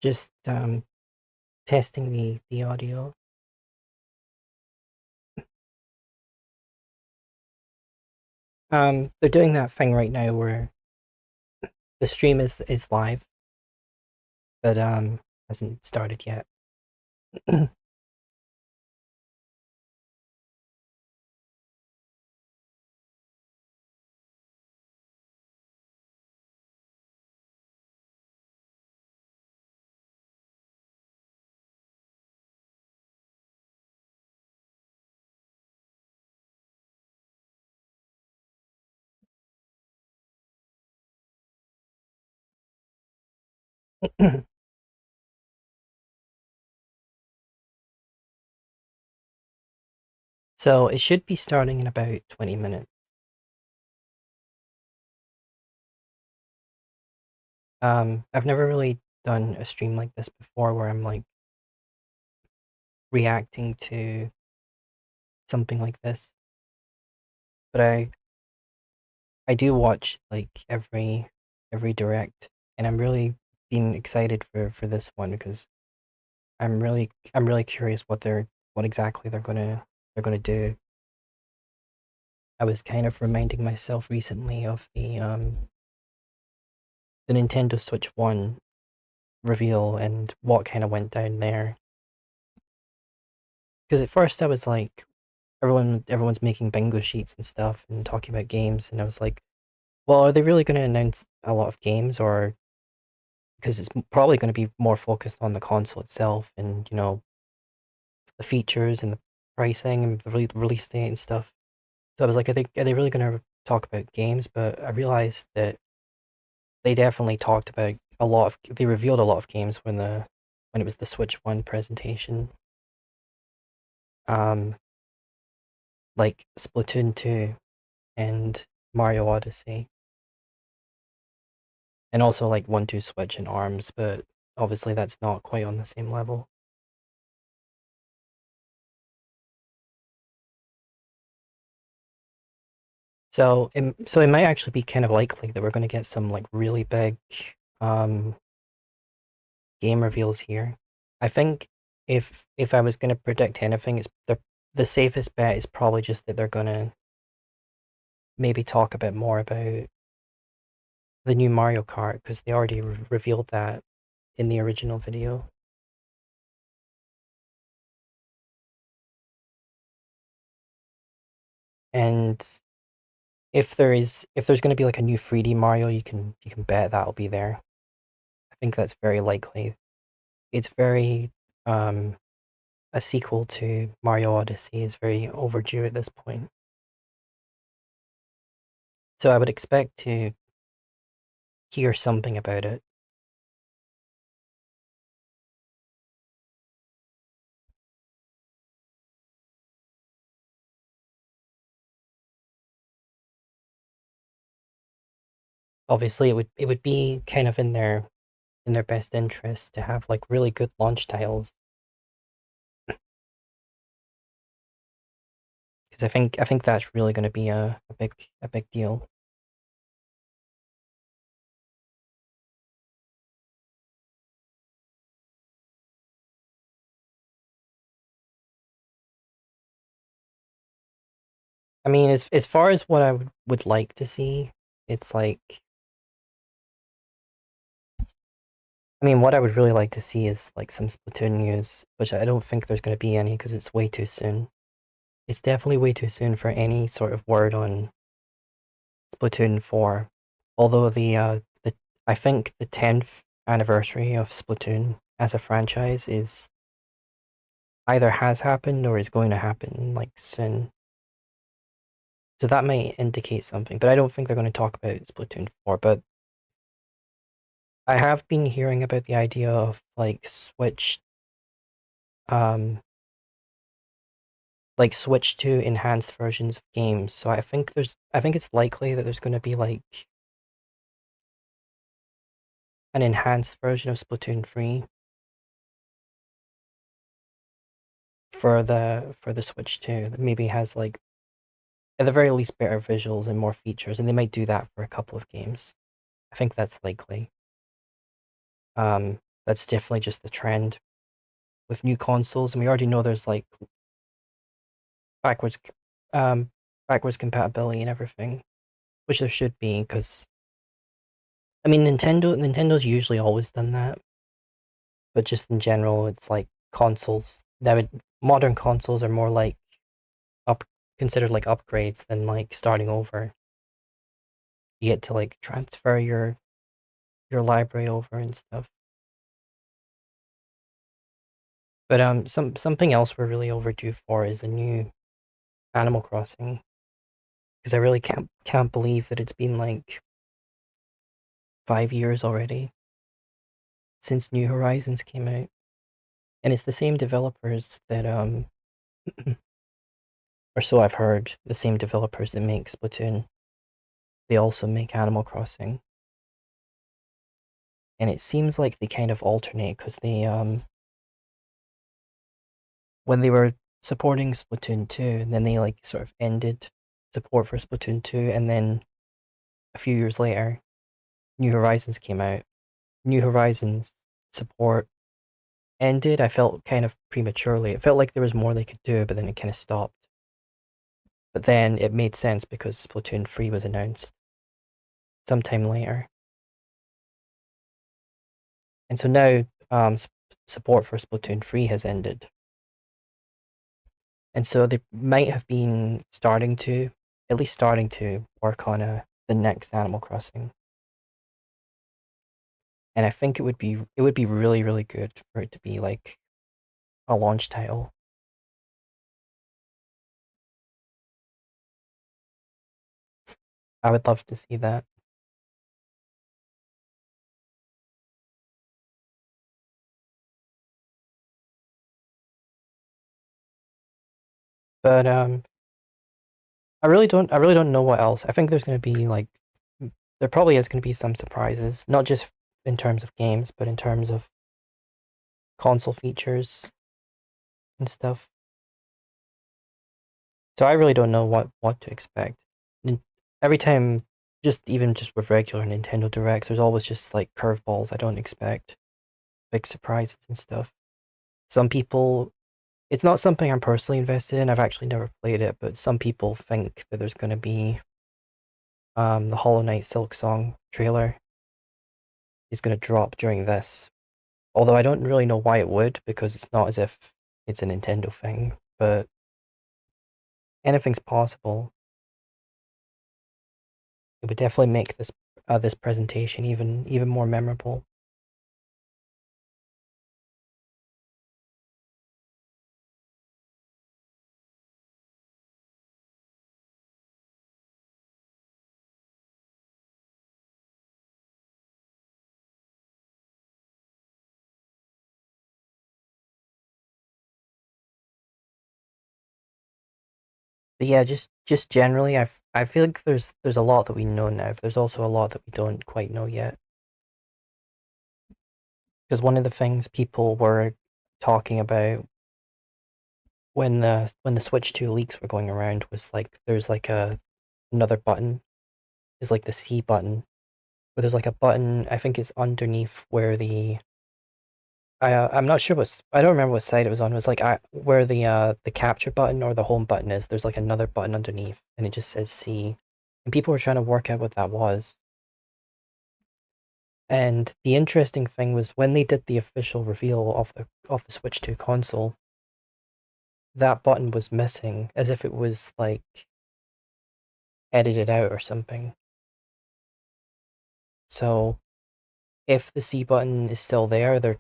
Just testing the audio. They're doing that thing right now where the stream is live, but hasn't started yet. So it should be starting in about 20 minutes. I've never really done a stream like this before where I'm like reacting to something like this. But I do watch like every direct, and I'm really being excited for this one because I'm really curious what exactly they're gonna do. I was kind of reminding myself recently of the Nintendo Switch 1 reveal and what kind of went down there. Because at first I was like, everyone's making bingo sheets and stuff and talking about games, and I was like, well, are they really going to announce a lot of games, or because it's probably going to be more focused on the console itself and the features and the pricing and the release date and stuff. So I was like, are they really going to talk about games? But I realized that they definitely talked about they revealed a lot of games when it was the Switch 1 presentation. Um, like Splatoon 2 and Mario Odyssey. And also like 1-2 Switch and ARMS, but obviously that's not quite on the same level. So it might actually be kind of likely that we're going to get some like really big um game reveals here. I think if I was going to predict anything, the safest bet is probably just that they're going to maybe talk a bit more about the new Mario Kart because they already revealed that in the original video. And if there's going to be like a new 3D Mario, you can bet that'll be there. I think that's very likely. It's very a sequel to Mario Odyssey is very overdue at this point. So I would expect to hear something about it. Obviously it would be kind of in their best interest to have like really good launch titles. Because I think that's really going to be a big deal. I mean, as far as what I would like to see, it's like, I mean, what I would really like to see is like some Splatoon news, which I don't think there's going to be any because it's way too soon. It's definitely way too soon for any sort of word on Splatoon 4. Although I think the 10th anniversary of Splatoon as a franchise is either has happened or is going to happen like soon. So that might indicate something, but I don't think they're going to talk about Splatoon 4. But I have been hearing about the idea of um, Switch to enhanced versions of games. So I think it's likely that there's going to be like an enhanced version of Splatoon 3 for the Switch 2 that maybe has like at the very least better visuals and more features, and they might do that for a couple of games. I think that's likely. That's definitely just the trend with new consoles, and we already know there's like backwards um backwards compatibility and everything, which there should be because I mean Nintendo's usually always done that, but just in general, it's like consoles now. Modern consoles are more like up considered like upgrades than like starting over. You get to like transfer your library over and stuff. But something else we're really overdue for is a new Animal Crossing because I really can't believe that it's been like 5 years already since New Horizons came out, and it's the same developers that or so I've heard, the same developers that make Splatoon. They also make Animal Crossing, and it seems like they kind of alternate because they when they were supporting Splatoon 2, and then they like sort of ended support for Splatoon 2, and then a few years later, New Horizons came out. New Horizons support ended, I felt kind of prematurely. It felt like there was more they could do, but then it kind of stopped. But then it made sense because Splatoon 3 was announced sometime later. And so now support for Splatoon 3 has ended. And so they might have been at least starting to work on the next Animal Crossing. And I think it would be really, really good for it to be like a launch title. I would love to see that. But I really don't know what else. I think there's gonna be like there probably is gonna be some surprises, not just in terms of games, but in terms of console features and stuff. So I really don't know what to expect. Every time, just with regular Nintendo Directs, there's always just like curveballs I don't expect, big surprises and stuff. Some people, it's not something I'm personally invested in. I've actually never played it, but some people think that there's going to be the Hollow Knight Silk Song trailer is going to drop during this. Although I don't really know why it would, because it's not as if it's a Nintendo thing, but anything's possible. It would definitely make this presentation even more memorable. But yeah, just generally, I feel like there's a lot that we know now, but there's also a lot that we don't quite know yet. Because one of the things people were talking about when the Switch 2 leaks were going around was like there's like another button, is like the C button, but there's like a button, I think it's underneath where I'm not sure I don't remember what side it was on. It was like where the capture button or the home button is. There's like another button underneath, and it just says C, and people were trying to work out what that was. And the interesting thing was when they did the official reveal of the Switch 2 console, that button was missing, as if it was like edited out or something. So if the C button is still there, they're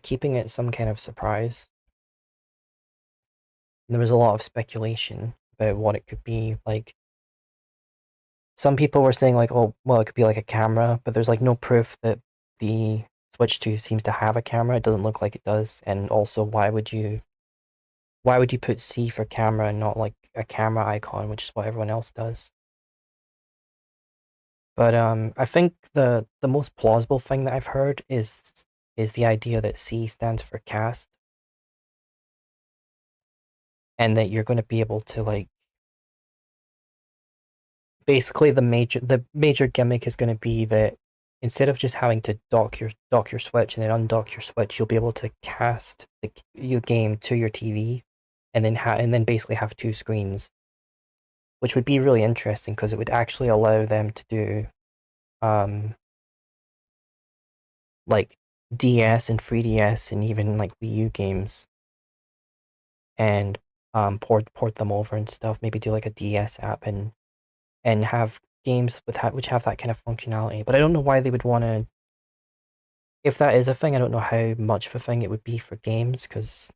keeping it some kind of surprise. And there was a lot of speculation about what it could be. Like some people were saying like, oh, well, it could be like a camera, but there's like no proof that the Switch 2 seems to have a camera. It doesn't look like it does. And also, why would you put C for camera and not like a camera icon, which is what everyone else does? But I think the most plausible thing that I've heard is the idea that C stands for cast, and that you're going to be able to like basically the major gimmick is going to be that instead of just having to dock your Switch and then undock your Switch, you'll be able to cast your game to your TV, and then basically have two screens, which would be really interesting because it would actually allow them to do like DS and 3DS and even like Wii U games, and port them over and stuff. Maybe do like a DS app and have games which have that kind of functionality. But I don't know why they would want to. If that is a thing, I don't know how much of a thing it would be for games, because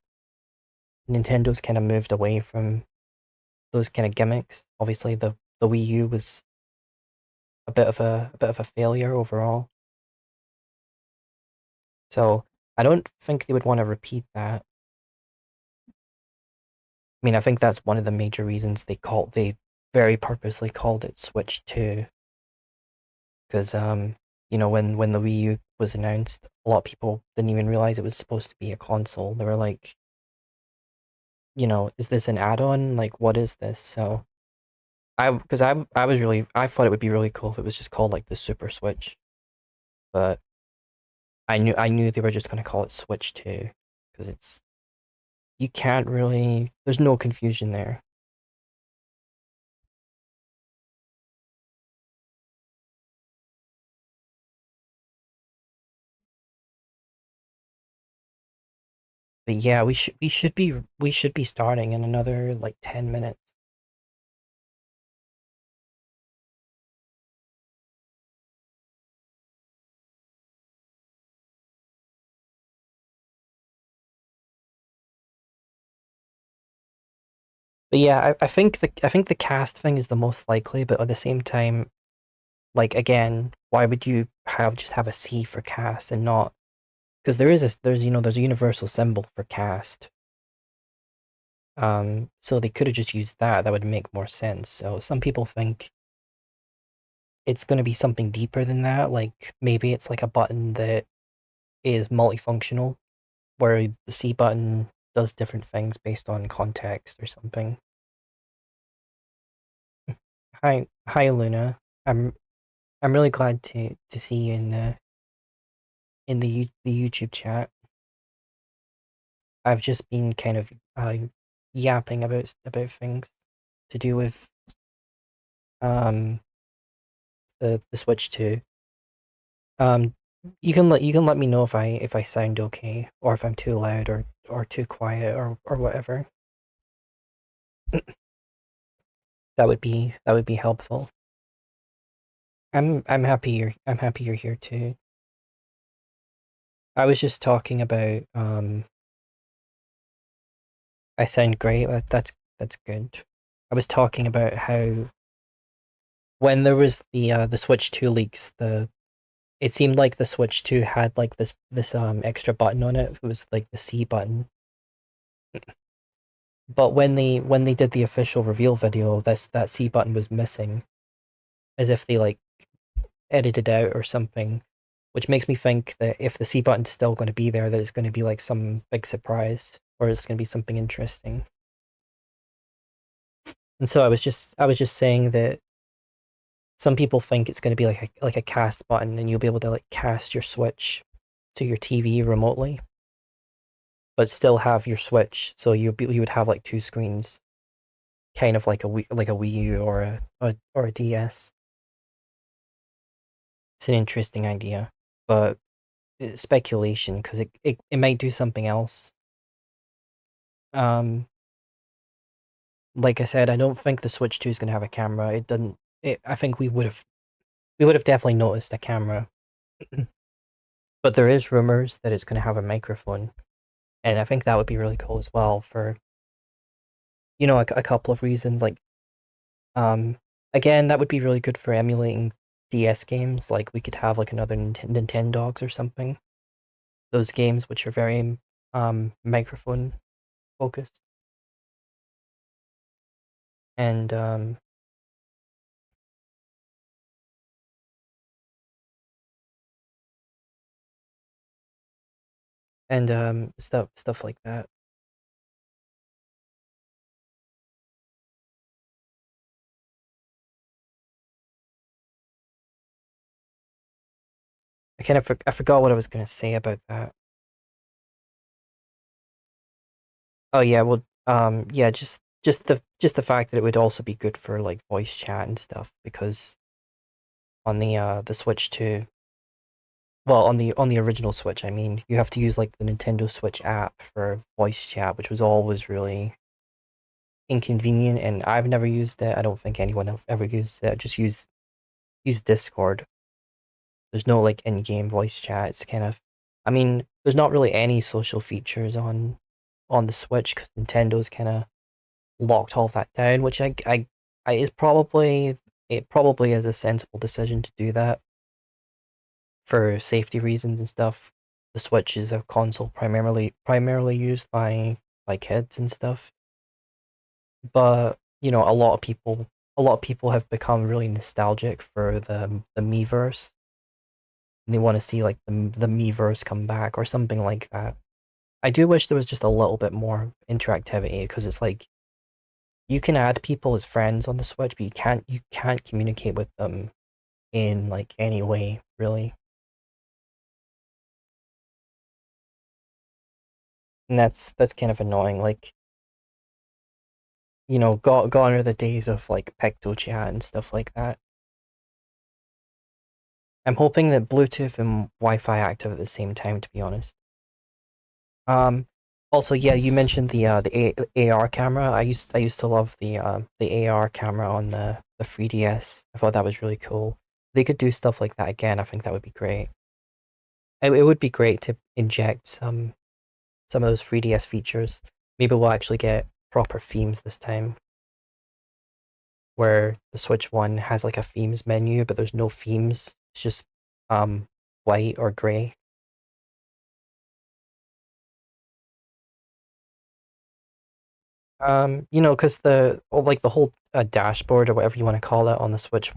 Nintendo's kind of moved away from those kind of gimmicks. Obviously, the Wii U was a bit of a failure overall. So I don't think they would want to repeat that. I mean, I think that's one of the major reasons they very purposely called it Switch 2, because when the Wii U was announced, a lot of people didn't even realize it was supposed to be a console. They were like, is this an add-on? Like, what is this? So I thought it would be really cool if it was just called like the Super Switch, but I knew they were just gonna call it Switch 2, because you can't really, there's no confusion there. But yeah, we should be starting in another like 10 minutes. But yeah, I think the cast thing is the most likely, but at the same time, like again, why would you just have a C for cast and not, because there's a universal symbol for cast. So they could have just used that. That would make more sense. So some people think it's going to be something deeper than that. Like maybe it's like a button that is multifunctional, where the C button does different things based on context or something. Hi, Luna. I'm really glad to see you in the YouTube chat. I've just been kind of yapping about things to do with um the Switch 2. Um, you can let me know if I sound okay, or if I'm too loud or too quiet or whatever. That would be helpful. I'm happy you're here too. I was just talking about I sound great. That's good. I was talking about how when there was the Switch 2 leaks, it seemed like the Switch 2 had like this extra button on it. It was like the C button. But when they did the official reveal video, that C button was missing, as if they like edited out or something, which makes me think that if the C button's still going to be there, that it's going to be like some big surprise, or it's going to be something interesting. And so I was just saying that some people think it's going to be like a cast button, and you'll be able to like cast your Switch to your TV remotely, but still have your Switch, so you would have like two screens, kind of like a Wii U or a DS. It's an interesting idea, but it's speculation, because it might do something else. Um, like I said, I don't think the Switch 2 is going to have a camera. It doesn't. I think we would have definitely noticed a camera, but there is rumors that it's going to have a microphone, and I think that would be really cool as well for a couple of reasons. Like, um, again, that would be really good for emulating DS games. Like, we could have like another Nintendogs or something. Those games which are very microphone focused, and stuff like that. I forgot what I was gonna say about that. Oh yeah, well, yeah, just the fact that it would also be good for like voice chat and stuff because on the Switch 2, well, on the original Switch, I mean, you have to use like the Nintendo Switch app for voice chat, which was always really inconvenient, and I've never used it. I don't think anyone have ever used it. Just use Discord. There's no like in-game voice chat. It's kind of, I mean, there's not really any social features on the Switch because Nintendo's kind of locked all that down, which I is probably it probably is a sensible decision to do that for safety reasons and stuff. The Switch is a console primarily used by kids and stuff, but you know a lot of people have become really nostalgic for the Miiverse, and they want to see like the Miiverse come back or something like that. I do wish there was just a little bit more interactivity because it's like you can add people as friends on the Switch, but you can't communicate with them in like any way really, and that's kind of annoying. Like you know, gone are the days of like Picto Chat and stuff like that. I'm hoping that Bluetooth and Wi-Fi active at the same time. To be honest. Um. Also, yeah, you mentioned the AR camera. I used to love the AR camera on the 3DS. I thought that was really cool. They could do stuff like that again. I think that would be great. It would be great to inject some of those 3DS features. Maybe we'll actually get proper themes this time, where the Switch One has like a themes menu, but there's no themes. It's just um white or gray. You know, because like the whole dashboard or whatever you want to call it on the Switch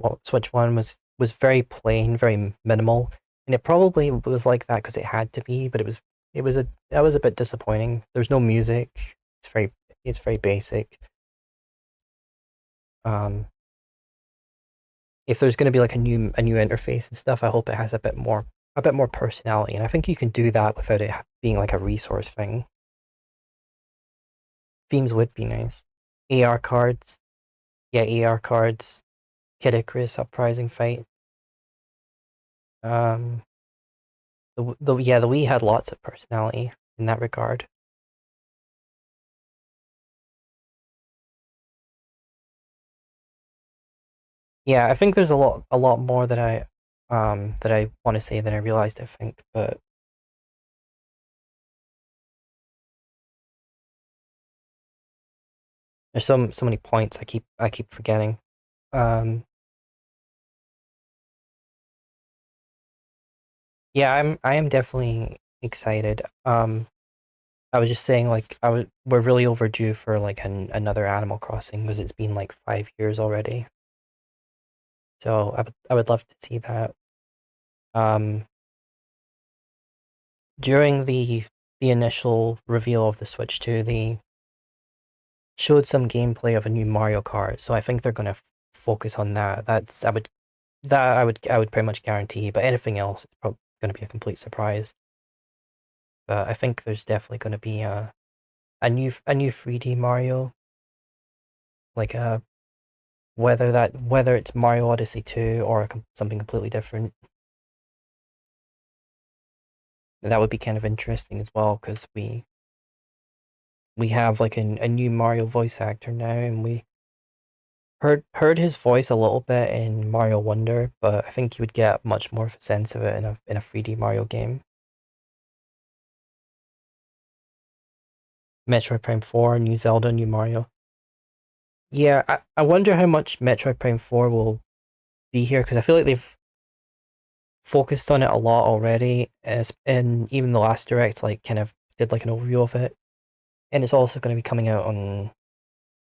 One was very plain, very minimal, and it probably was like that because it had to be. But it was a that was a bit disappointing. There's no music. It's very it's very basic. Um, if there's going to be like a new interface and stuff, I hope it has a bit more personality, and I think you can do that without it being like a resource thing. Themes would be nice. AR cards, yeah, AR cards. Kid Icarus Uprising fight. Um, the yeah, the Wii had lots of personality in that regard. Yeah, I think there's a lot more that I want to say than I realized. I think, but there's so many points I keep forgetting. Um, yeah, I am definitely excited. I was just saying like we're really overdue for like another Animal Crossing because it's been like 5 years already. So I would love to see that. Um, during the initial reveal of the Switch 2, they showed some gameplay of a new Mario Kart. So I think they're gonna focus on that. I would pretty much guarantee. But anything else, it's probably gonna be a complete surprise. But I think there's definitely gonna be a new 3D Mario, like whether it's Mario Odyssey 2 or something completely different. That would be kind of interesting as well because we have like a new Mario voice actor now, and we heard his voice a little bit in Mario Wonder, but I think you would get much more of a sense of it in a 3D Mario game. Metroid Prime 4, New Zelda, New Mario. Yeah, I wonder how much Metroid Prime 4 will be here because I feel like they've focused on it a lot already, as and even the last direct like kind of did like an overview of it, and it's also going to be coming out on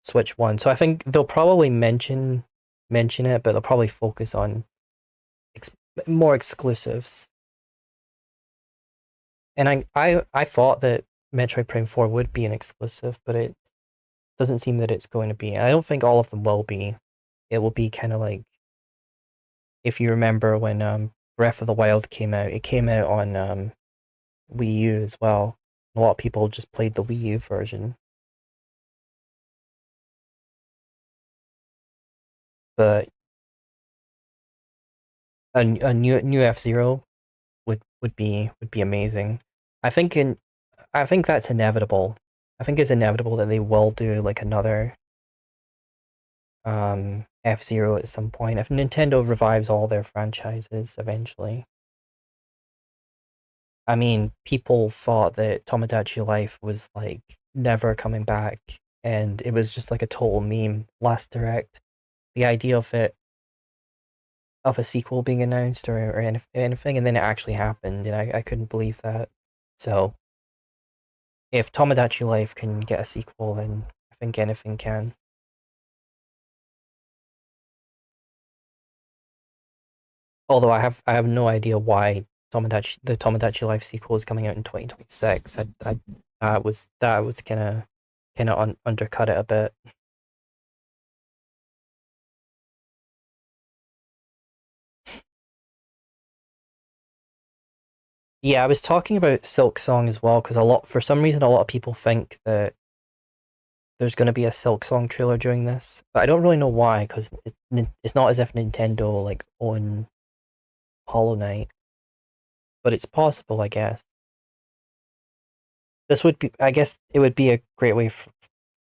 Switch One. So I think they'll probably mention it, but they'll probably focus on ex- more exclusives. And I thought that Metroid Prime 4 would be an exclusive, but it doesn't seem that it's going to be. I don't think all of them will be. It will be kind of like if you remember when Breath of the Wild came out. It came out on Wii U as well. A lot of people just played the Wii U version. But a new F-Zero would be amazing. I think that's inevitable. I think it's inevitable that they will do like another F-Zero at some point. If Nintendo revives all their franchises eventually. I mean, people thought that Tomodachi Life was like never coming back, and it was just like a total meme last direct. The idea of it, of a sequel being announced or anything, and then it actually happened, and I couldn't believe that. So, if Tomodachi Life can get a sequel, then I think anything can. Although I have no idea why the Tomodachi Life sequel is coming out in 2026. That was kind of undercut it a bit. Yeah, I was talking about Silk Song as well because for some reason a lot of people think that there's going to be a Silk Song trailer during this, but I don't really know why because it's not as if Nintendo like own Hollow Knight, but it's possible, I guess. This would be, I guess, it would be a great way to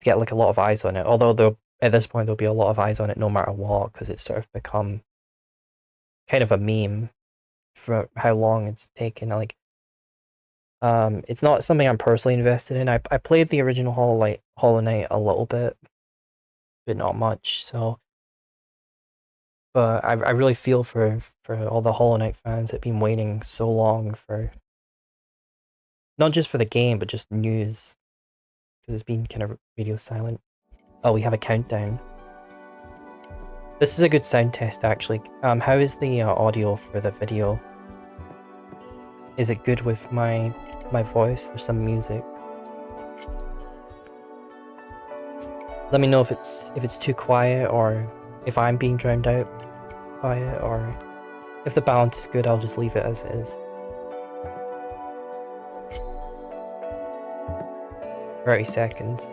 get like a lot of eyes on it. Although at this point there'll be a lot of eyes on it no matter what because it's sort of become kind of a meme for how long it's taken. Like, it's not something I'm personally invested in. I played the original Hollow Knight a little bit, but not much. So, but I really feel for all the Hollow Knight fans that've been waiting so long for, not just for the game, but just news, because it's been kind of radio silent. Oh, we have a countdown. This is a good sound test, actually. How is the audio for the video? Is it good with my voice? There's some music. Let me know if it's too quiet or if I'm being drowned out by it, or if the balance is good, I'll just leave it as it is. 30 seconds.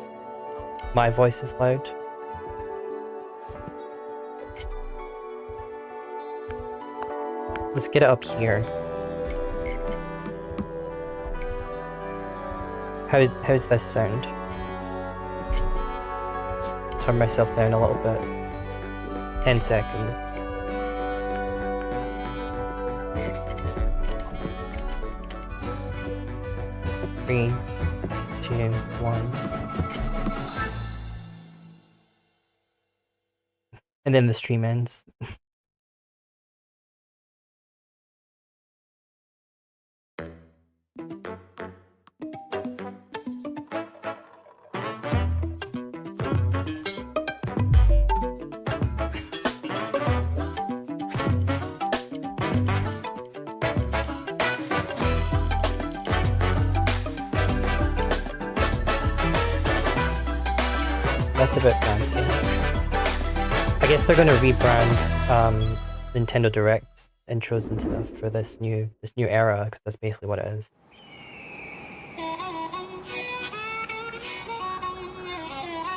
My voice is loud. Let's get it up here. How's this sound? Turn myself down a little bit. 10 seconds. Three, two, one. And then the stream ends. That's a bit fancy. I guess they're gonna rebrand Nintendo Direct intros and stuff for this new era, because that's basically what it is.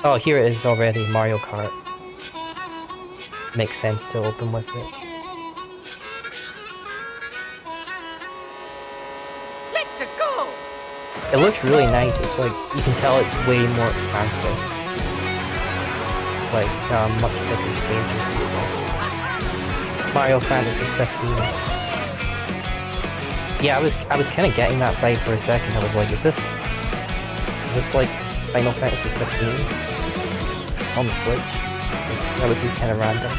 Oh, here it is already, Mario Kart. Makes sense to open with it. Let's go. It looks really nice. It's like, you can tell it's way more expansive. Like, much bigger stages and stuff. Mario Fantasy 15. Yeah, I was kind of getting that vibe for a second. I was like, is this like Final Fantasy 15 on the Switch? Like, that would be kind of random.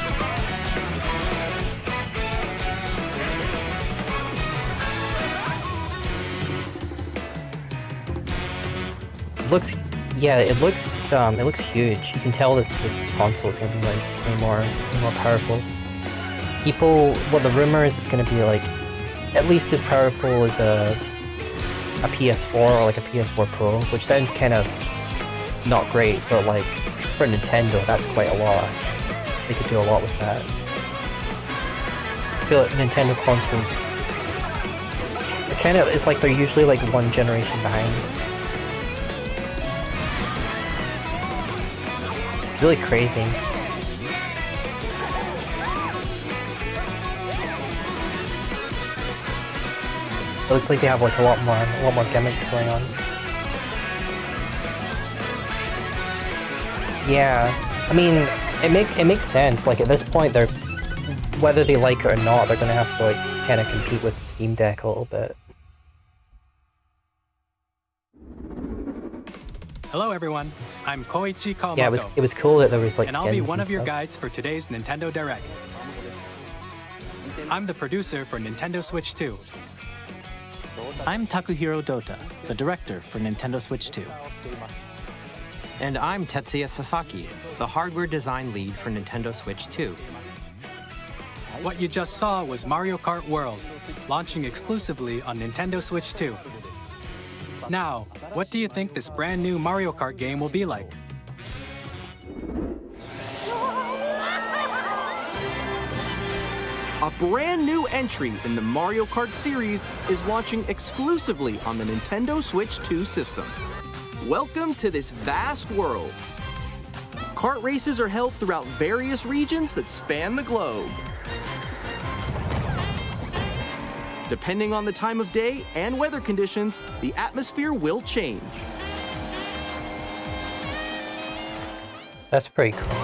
It looks huge. You can tell this console is gonna be like way more powerful. The rumor is it's gonna be like at least as powerful as a PS4 or like a PS4 Pro, which sounds kind of not great, but like for Nintendo, that's quite a lot. They could do a lot with that. feel like Nintendo consoles, it's like they're usually like one generation behind. It's really crazy. It looks like they have like a lot more gimmicks going on. Yeah, I mean, it makes sense. Like at this point, they're, whether they like it or not, they're gonna have to like kind of compete with the Steam Deck a little bit. Hello everyone, I'm Koichi Kawamoto. Yeah, it was cool that there was like and I'll be one of your guides for today's Nintendo Direct. I'm the producer for Nintendo Switch 2. I'm Takuhiro Dota, the director for Nintendo Switch 2. And I'm Tetsuya Sasaki, the hardware design lead for Nintendo Switch 2. What you just saw was Mario Kart World, launching exclusively on Nintendo Switch 2. Now, what do you think this brand new Mario Kart game will be like? A brand new entry in the Mario Kart series is launching exclusively on the Nintendo Switch 2 system. Welcome to this vast world. Kart races are held throughout various regions that span the globe. Depending on the time of day and weather conditions, the atmosphere will change. That's pretty cool.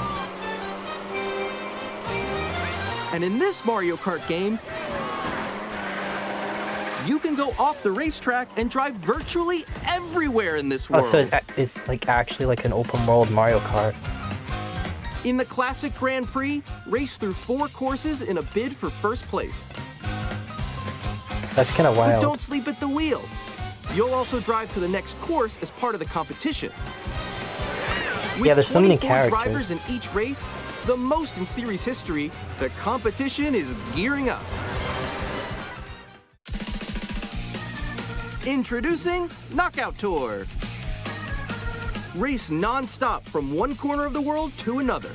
And in this Mario Kart game, you can go off the racetrack and drive virtually everywhere in this world. Oh, so it's like actually like an open world Mario Kart. In the classic Grand Prix, race through 4 courses in a bid for first place. That's kind of wild. But don't sleep at the wheel. You'll also drive to the next course as part of the competition. Yeah, there's so many 24 characters. drivers in each race, the most in series history, the competition is gearing up. Introducing Knockout Tour. Race non-stop from one corner of the world to another.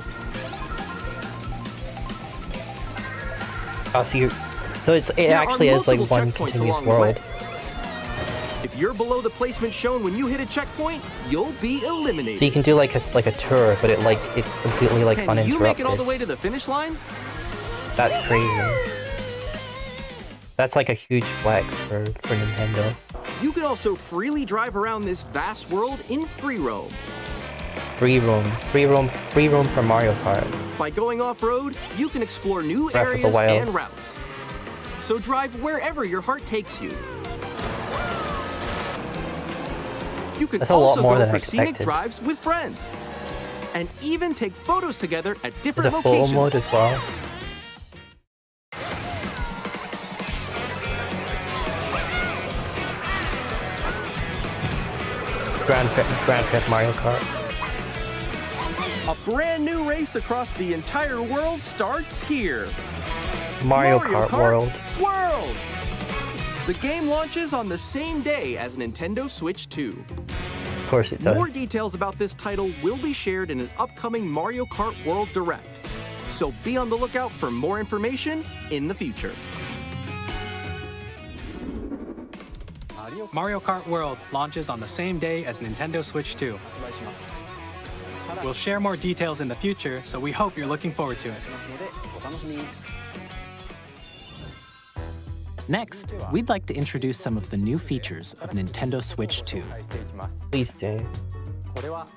Oh, so it actually is like one continuous world. If you're below the placement shown when you hit a checkpoint, you'll be eliminated. So you can do like a tour, but it's completely like Can uninterrupted. you make it all the way to the finish line? That's crazy. That's like a huge flex for Nintendo. You can also freely drive around this vast world in free roam. Free roam for Mario Kart. By going off-road, you can explore new Breath of the areas Wild. and routes. So drive wherever your heart takes you. You can That's a lot also more go than for I scenic expected. drives with friends. And even take photos together at There's different a photo locations. mode as well. Grand Theft Mario Kart. A brand new race across the entire world starts here. Mario Kart World. World! The game launches on the same day as Nintendo Switch 2. Of course it does. More details about this title will be shared in an upcoming Mario Kart World Direct. So be on the lookout for more information in the future. Mario Kart World launches on the same day as Nintendo Switch 2. We'll share more details in the future, so we hope you're looking forward to it. Next, we'd like to introduce some of the new features of Nintendo Switch 2. Please do.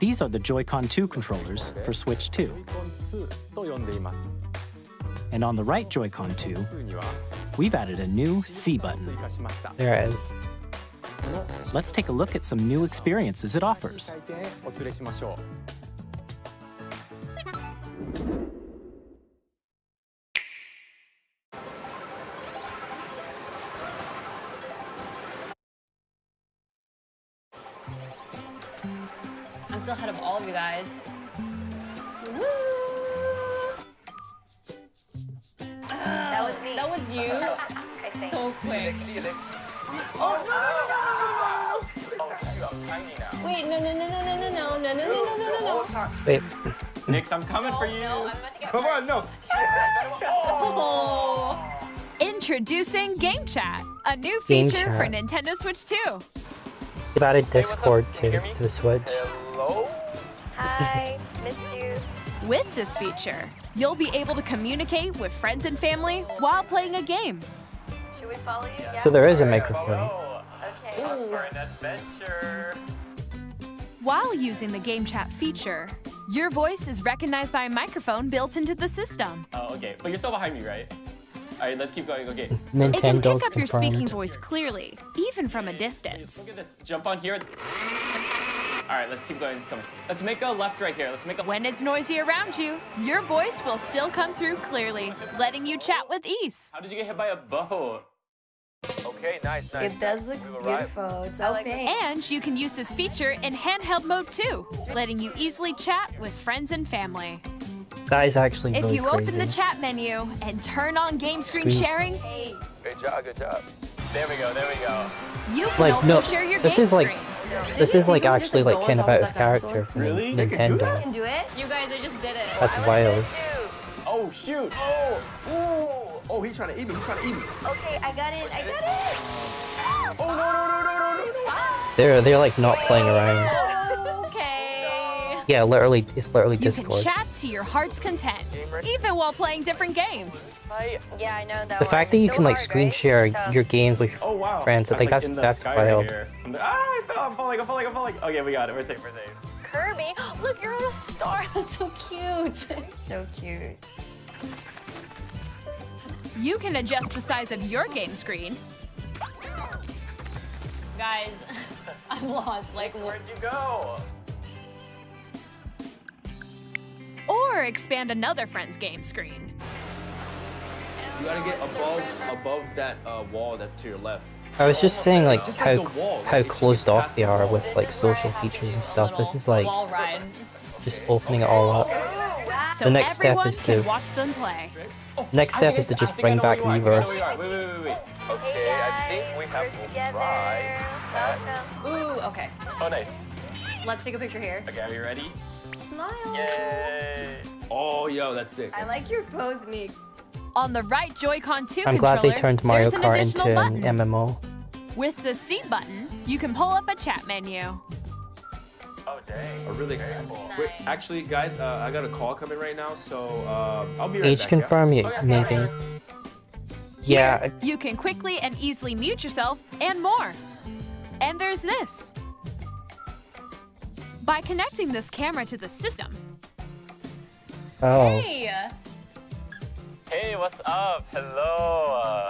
These are the Joy-Con 2 controllers for Switch 2. And on the right Joy-Con 2, we've added a new C button. There it is. Let's take a look at some new experiences it offers. I'm still ahead of all of you guys. Woo! That was me. That was you? I think. So quick. Oh, no! Wait, no. Wait. Nix, I'm coming for you. No, I'm about to get Come on, no. Oh. Introducing Game Chat, a new Game feature for Chat. Nintendo Switch 2. They've added Discord to the Switch. Hi, missed you. With this feature, you'll be able to communicate with friends and family while playing a game. Should we follow you? Yeah. So there is a microphone. Okay. While using the Game Chat feature, your voice is recognized by a microphone built into the system. Oh, okay. But you're still behind me, right? All right, let's keep going. Okay. It can Nintendo's pick up your speaking confirmed. voice clearly, even from a distance. Look at this. Jump on here. All right, let's keep going. Let's make a left right here. Let's make a. When it's noisy around you, your voice will still come through clearly, letting you chat with ease. How did you get hit by a bow? Okay, nice. It does look beautiful. It's so pink. And you can use this feature in handheld mode too, letting you easily chat with friends and family. That is actually If really you crazy. open the chat menu and turn on game screen Screen. sharing, Good job, good job. There we go. There we go. you can Like, also no, share your this game is like screen. this is like Isn't it just actually like like go kind on of top out of of that dinosaur? character for Really? Nintendo. Can do it? You guys, I just did it. That's wild. Oh shoot! Oh, he's trying to eat me. He's trying to eat me. Okay, I got it. I got it. Oh no! They're like not playing around. Okay. Yeah, literally, it's literally You can Discord. chat to your heart's content, even while playing different games. Yeah, I know that The fact that you So can like hard, screen right? share It's tough. your games with your Oh wow! friends, I I'm, think like, in the that's sky right wild. here. I fell. I'm falling. Okay, we got it. We're safe. We're safe. Kirby, look, you're on a star. That's so cute. So cute. You can adjust the size of your game screen, Guys, I'm lost. Like, Where'd you go? or expand another friend's game screen. You gotta get above that wall that's to your left. I was just saying like Just like the wall, how like, closed off they are with like social features and stuff. This is like wall ride. just opening it all up. So The next step everyone is can to- watch them play. Next step is to just bring back Miiverse. Wait. Okay, I think we have We're to together. try. Welcome. Ooh, okay. Oh nice. Let's take a picture here. Okay, are you ready? Smile. Yay! Oh, yo, that's sick. I like your pose, Mix. On the right Joy-Con 2 I'm glad they controller, turned Mario there's an Kart additional into button. an MMO. With the C button, you can pull up a chat menu. Oh dang. Oh, really? Wait, actually, guys, I got a call coming right now, so I'll be right Age back. confirm, yeah? yeah, maybe. Yeah, You can quickly and easily mute yourself and more. And there's this. By connecting this camera to the system, oh. Hey! Hey, what's up? Hello.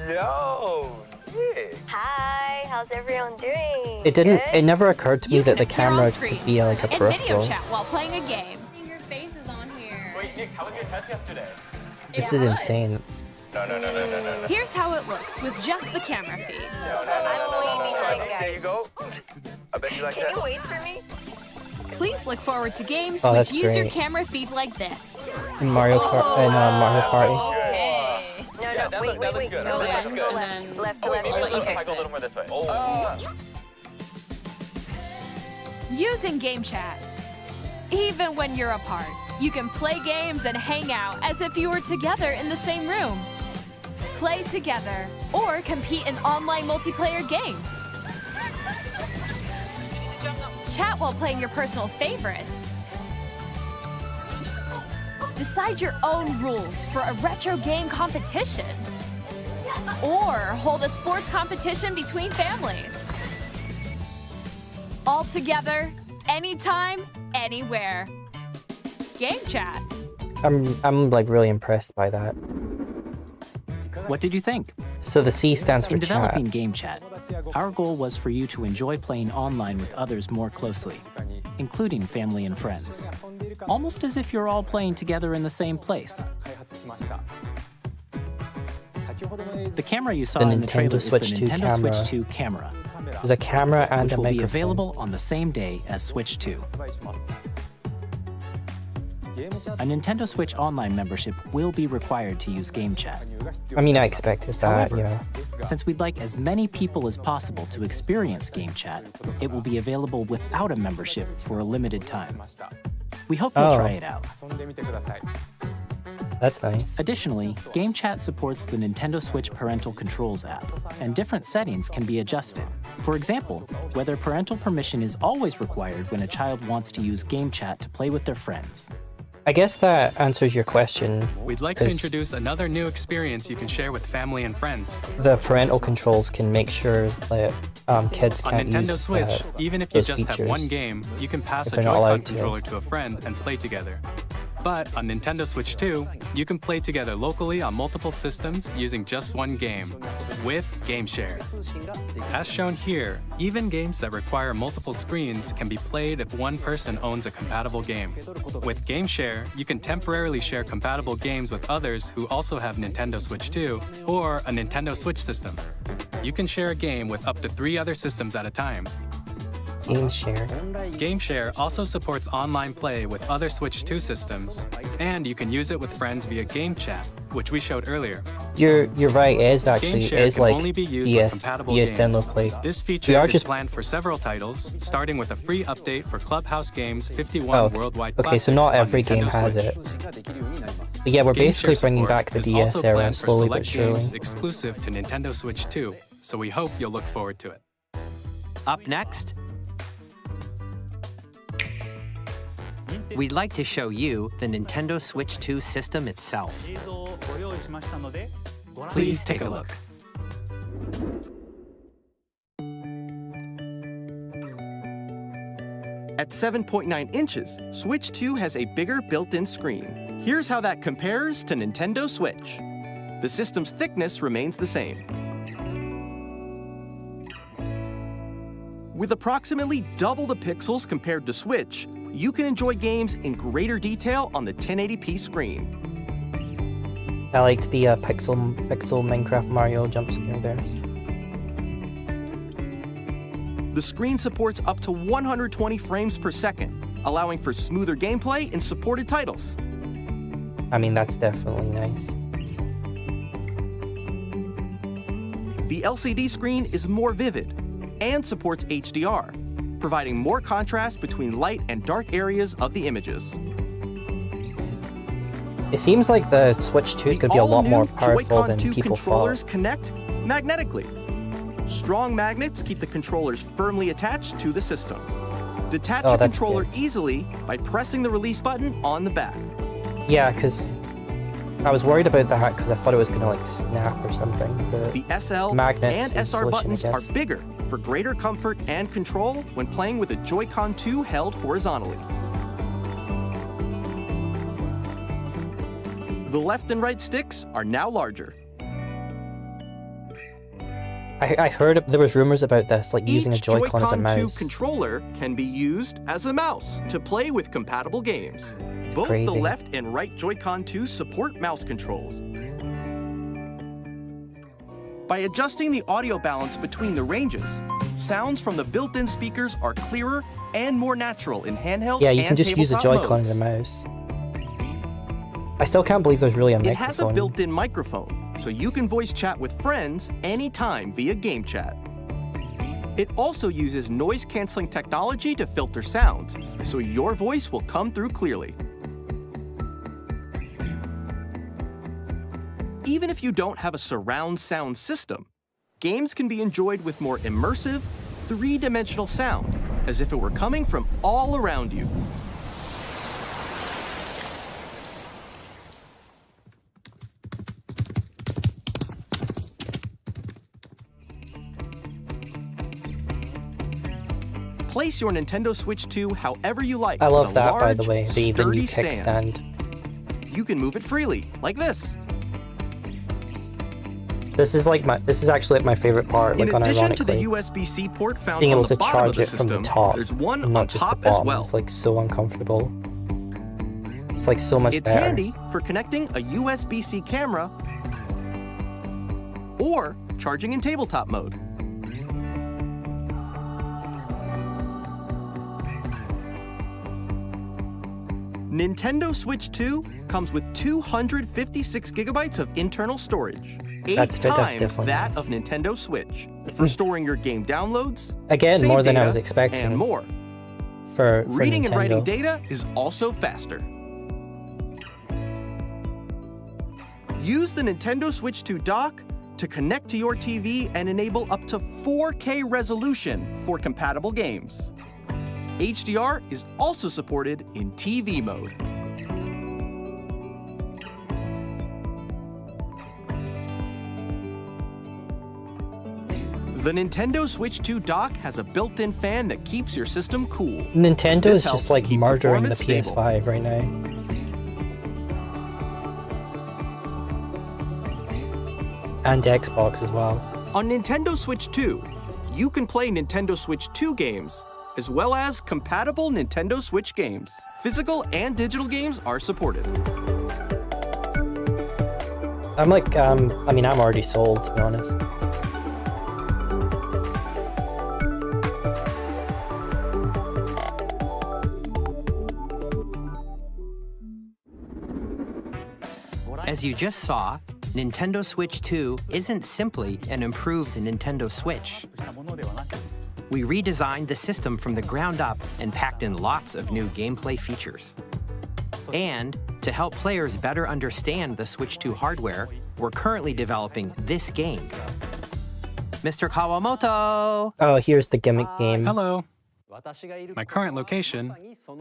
Yo, Nick. Hi, how's everyone doing? It didn't. Good? It never occurred to me you that can the appear on camera screen could be like a and video peripheral. chat while playing a game. Your face is on here. Wait, Nick, how was your test yesterday? This is insane. No. Here's how it looks with just the camera feed. I'm way behind, There guys. you go. I bet you like Can that. you wait for me? Please look forward to games Oh, which that's use your great. camera feed like this. In Mario Kart and Mario Party. Okay. No, Yeah, that wait, looks wait. good. Go That left, looks go good. left. And then- Left, Oh, wait, left, maybe I'll let you if I fix go a it. little more this way. Using Game Chat. Even when you're apart, you can play games and hang out as if you were together in the same room. Play together or compete in online multiplayer games. Chat while playing your personal favorites. Decide your own rules for a retro game competition. Or hold a sports competition between families. All together, anytime, anywhere. Game Chat. I'm like really impressed by that. What did you think? So the C stands for In chat. developing Game Chat, our goal was for you to enjoy playing online with others more closely, including family and friends. Almost as if you're all playing together in the same place. The camera you saw The in the trailer Nintendo is the Switch 2 Nintendo camera. Switch 2 camera, There's a camera and which a will be microphone. available on the same day as Switch 2. A Nintendo Switch Online membership will be required to use Game Chat. I mean, I expected that, However, yeah. Since we'd like as many people as possible to experience Game Chat, it will be available without a membership for a limited time. We hope you'll Oh. try it out. That's nice. Additionally, Game Chat supports the Nintendo Switch Parental Controls app, and different settings can be adjusted. For example, whether parental permission is always required when a child wants to use Game Chat to play with their friends. I guess that answers your question. We'd like to introduce another new experience you can share with family and friends. The parental controls can make sure that kids On can't Nintendo use Switch, even if you those just have features one game, you can pass if a they're not Joy-Con allowed to. controller to a friend and play together. But on Nintendo Switch 2, you can play together locally on multiple systems using just one game, with Game Share. As shown here, even games that require multiple screens can be played if one person owns a compatible game. With Game Share, you can temporarily share compatible games with others who also have Nintendo Switch 2 or a Nintendo Switch system. You can share a game with up to 3 other systems at a time. Game Share. Game Share also supports online play with other Switch 2 systems, and you can use it with friends via Game Chat, which we showed earlier. You're right. It is Game actually Share can like only be used with compatible games. download play. This We feature are is just planned for several titles, starting with a free update for Clubhouse Games 51 Worldwide okay, so Classics not on every Nintendo game has Switch. it. But yeah, we're Game basically Share bringing support back the is DS also era planned for slowly but select surely. games exclusive to Nintendo Switch 2, so we hope you'll look forward to it. Up next, we'd like to show you the Nintendo Switch 2 system itself. Please take a look. At 7.9 inches, Switch 2 has a bigger built-in screen. Here's how that compares to Nintendo Switch. The system's thickness remains the same. With approximately double the pixels compared to Switch, you can enjoy games in greater detail on the 1080p screen. I liked the pixel Minecraft Mario jump scare there. The screen supports up to 120 frames per second, allowing for smoother gameplay in supported titles. I mean, that's definitely nice. The LCD screen is more vivid and supports HDR, providing more contrast between light and dark areas of the images. It seems like the Switch 2 is going to be a lot more powerful Joy-Con than 2 people controllers thought. connect magnetically. Strong magnets keep the controllers firmly attached to the system. Detach the that's controller good. easily by pressing the release button on the back. Yeah, because I was worried about that because I thought it was going to like snap or something. The SL magnets and is SR solution, buttons I are guess. bigger for greater comfort and control when playing with a Joy-Con 2 held horizontally. The left and right sticks are now larger. I heard there was rumors about this, like using a Each Joy-Con as a Joy-Con 2 mouse. controller can be used as a mouse to play with compatible games. Both the crazy. left and right Joy-Con 2 support mouse controls. By adjusting the audio balance between the ranges, sounds from the built-in speakers are clearer and more natural in handheld Yeah, you and can just use a tabletop Joy-Con modes. as a mouse. I still can't believe there's really a It microphone. has a built-in microphone, so you can voice chat with friends anytime via Game Chat. It also uses noise-canceling technology to filter sounds, so your voice will come through clearly. Even if you don't have a surround sound system, games can be enjoyed with more immersive, three-dimensional sound, as if it were coming from all around you. Place your Nintendo Switch 2 however you like. I love with a that, by large, the way, the new sturdy stand. kickstand. You can move it freely, like this. This is actually like my favorite part, like In addition to the unironically. USB-C port found Being on able the to bottom of charge the it from the system, top, there's one and on not just the top as bottom. well. It's like so uncomfortable. It's like so much It's better. handy for connecting a USB-C camera or charging in tabletop mode. Nintendo Switch 2 comes with 256 gigabytes of internal storage, That's times definitely that nice. of Nintendo Switch, for storing your game downloads, Again, save more than I data, was expecting. and more. For Reading and writing Nintendo. data is also faster. Use the Nintendo Switch 2 dock to connect to your TV and enable up to 4K resolution for compatible games. HDR is also supported in TV mode. The Nintendo Switch 2 dock has a built-in fan that keeps your system cool. Nintendo This is just helps like keep murdering the performance stable. PS5 right now. And Xbox as well. On Nintendo Switch 2, you can play Nintendo Switch 2 games, as well as compatible Nintendo Switch games. Physical and digital games are supported. I'm like, I mean, I'm already sold, to be honest. As you just saw, Nintendo Switch 2 isn't simply an improved Nintendo Switch. We redesigned the system from the ground up and packed in lots of new gameplay features. And to help players better understand the Switch 2 hardware, we're currently developing this game. Mr. Kawamoto! Oh, here's the gimmick game. Hello. My current location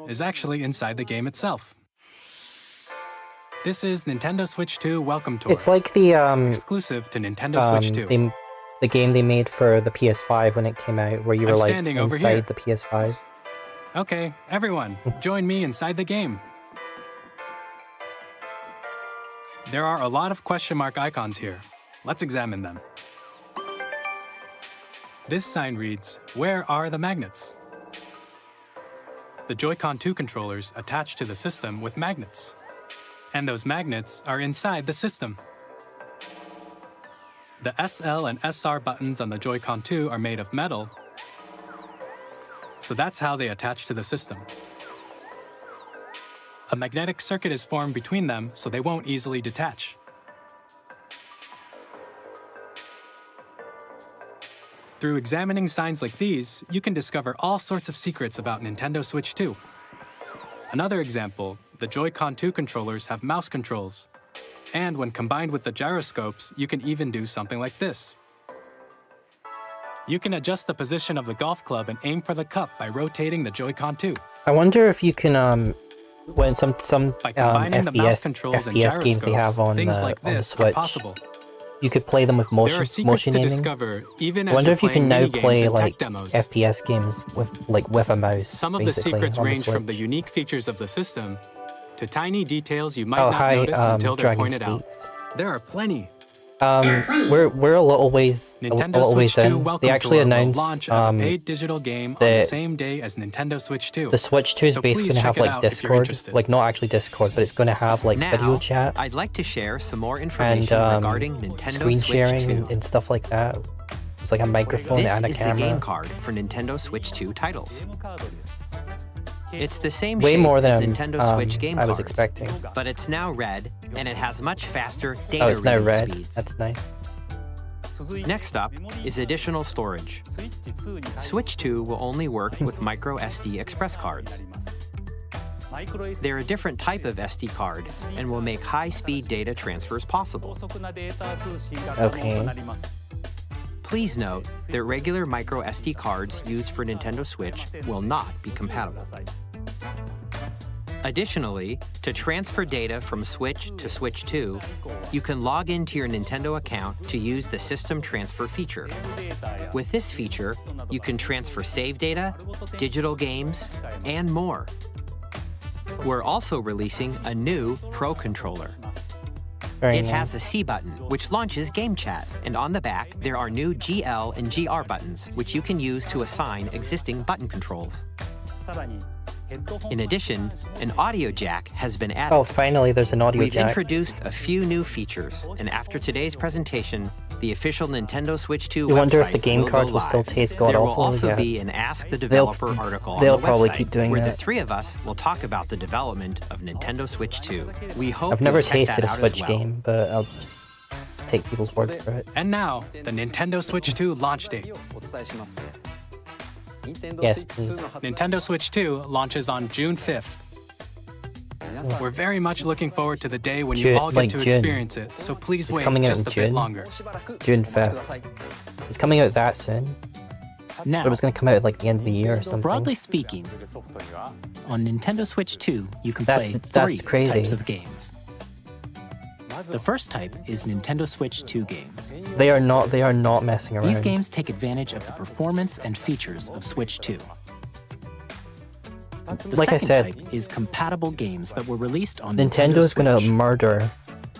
is actually inside the game itself. This is Nintendo Switch 2 Welcome Tour. It's like the exclusive to Nintendo Switch 2. The game they made for the PS5 when it came out, where you were like standing over inside here. the PS5. Okay, everyone, join me inside the game. There are a lot of question mark icons here. Let's examine them. This sign reads, "Where are the magnets?" The Joy-Con 2 controllers attach to the system with magnets. And those magnets are inside the system. The SL and SR buttons on the Joy-Con 2 are made of metal, so that's how they attach to the system. A magnetic circuit is formed between them, so they won't easily detach. Through examining signs like these, you can discover all sorts of secrets about Nintendo Switch 2. Another example, the Joy-Con 2 controllers have mouse controls. And when combined with the gyroscopes, you can even do something like this. You can adjust the position of the golf club and aim for the cup by rotating the Joy-Con 2. I wonder if you can, when some By combining the mouse controls and FPS games they have gyroscopes, on things the, like on the this are Switch, possible. you could play them with There are motion secrets to aiming. discover, even I as wonder you're if you can playing now minigames play and tech like demos. FPS games with a mouse. Some of the basically, secrets on the range from the Switch. unique features of the system to tiny details you might Oh, not hi, notice until they're Dragon pointed out. Speaks. There are plenty. We're a little ways Nintendo ways Switch 2 in. Welcome They actually Tour will announced launch as a paid digital game on the same day as Nintendo Switch 2. the Switch 2 is So basically please gonna have check it like out if you're Discord, interested. like not actually Discord, but it's gonna have like Now, video chat I'd like to share some more and information regarding Nintendo screen Switch sharing 2. and stuff like that. It's like a microphone This and a is the camera. game card for Nintendo Switch 2 titles. It's the same Way shape more as than Nintendo Switch game I was cards, expecting. but it's now red, and it has much faster data Oh, it's now reading red. speeds. That's nice. Next up is additional storage. Switch 2 will only work with micro SD express cards. They're a different type of SD card and will make high-speed data transfers possible. Okay. Please note that regular micro SD cards used for Nintendo Switch will not be compatible. Additionally, to transfer data from Switch to Switch 2, you can log into your Nintendo account to use the System Transfer feature. With this feature, you can transfer save data, digital games, and more. We're also releasing a new Pro Controller. Very It nice. has a C button, which launches Game Chat, and on the back, there are new GL and GR buttons, which you can use to assign existing button controls. In addition, an audio jack has been added. Oh, finally, there's an audio We've jack. introduced a few new features, and after today's presentation, the official Nintendo Switch 2 You wonder if website the game will cards go will still live. taste There will god-awful. also Yeah. be an Ask the Developer article they'll on the probably website, keep doing where that. the three of us will talk about the development of Nintendo Switch 2. We hope I've never you'll check tasted that a out as Switch well. game, but I'll just take people's word for it. And now, the Nintendo Switch 2 launch date. Yes, please. Nintendo Switch 2 launches on June 5th. We're very much looking forward to the day when you June, all get like to June. experience it, so please It's wait coming out just in a bit June. longer. June 5th. It's coming out that soon. Now, But it was going to come out at like the end of the year or something. broadly speaking, on Nintendo Switch 2, you can That's play three crazy. types of games. The first type is Nintendo Switch 2 games. They are not messing around. These games take advantage of the performance and features of Switch 2. The Like I second said, type is compatible games that were released on Nintendo's Switch. going to murder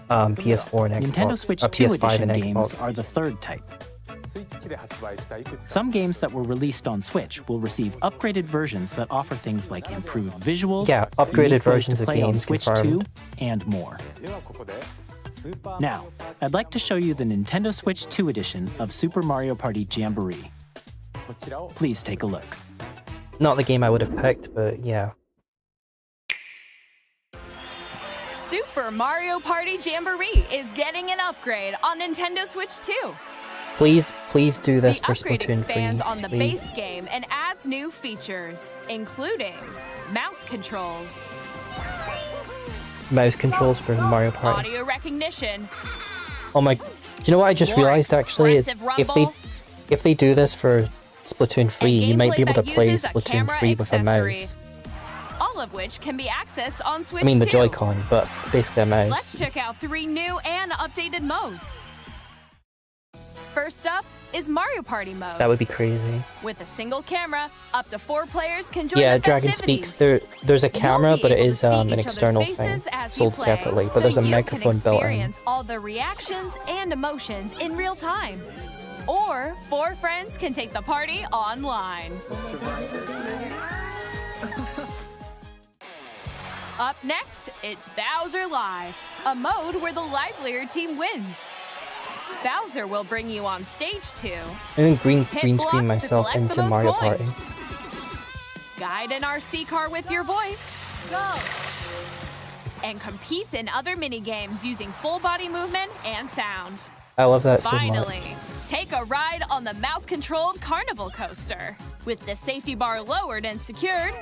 PS4 and Xbox, Nintendo Switch or 2 PS5 edition and games Xbox. are the third type. Some games that were released on Switch will receive upgraded versions that offer things like improved visuals, Yeah, upgraded unique ways versions to of play on games Switch confirmed. 2, and more. Now, I'd like to show you the Nintendo Switch 2 edition of Super Mario Party Jamboree. Please take a look. Not the game I would have picked, but yeah. Super Mario Party Jamboree is getting an upgrade on Nintendo Switch 2. Please do this The for upgrade Splatoon 3. expands on the please. base game and adds new features, including mouse controls, Mouse controls for Mario Party. audio recognition, Oh my! Do you know what I just more realized actually is expressive rumble, if they do this for Splatoon 3, you might be able to gameplay that play uses a Splatoon camera 3 with a accessory, mouse. all of which can be accessed on Switch I mean the 2. Joy-Con, but basically a mouse. Let's check out 3 new and updated modes. First up is Mario Party mode. That would be crazy. With a single camera, up to 4 players can join Yeah, the Dragon festivities. Speaks. There's a camera, You'll be but it able to is see an each other's external thing, faces as you sold play, separately. so But there's a you microphone can built in. experience all the reactions and emotions in real time. Or 4 friends can take the party online. Up next, it's Bowser Live, a mode where the livelier team wins. Bowser will bring you on stage to I'm going hit green blocks screen to myself collect the into most Mario coins. Party. Guide an RC car with your voice. Go! And compete in other mini-games using full body movement and sound. I love that so Finally, much. take a ride on the mouse-controlled carnival coaster. With the safety bar lowered and secured,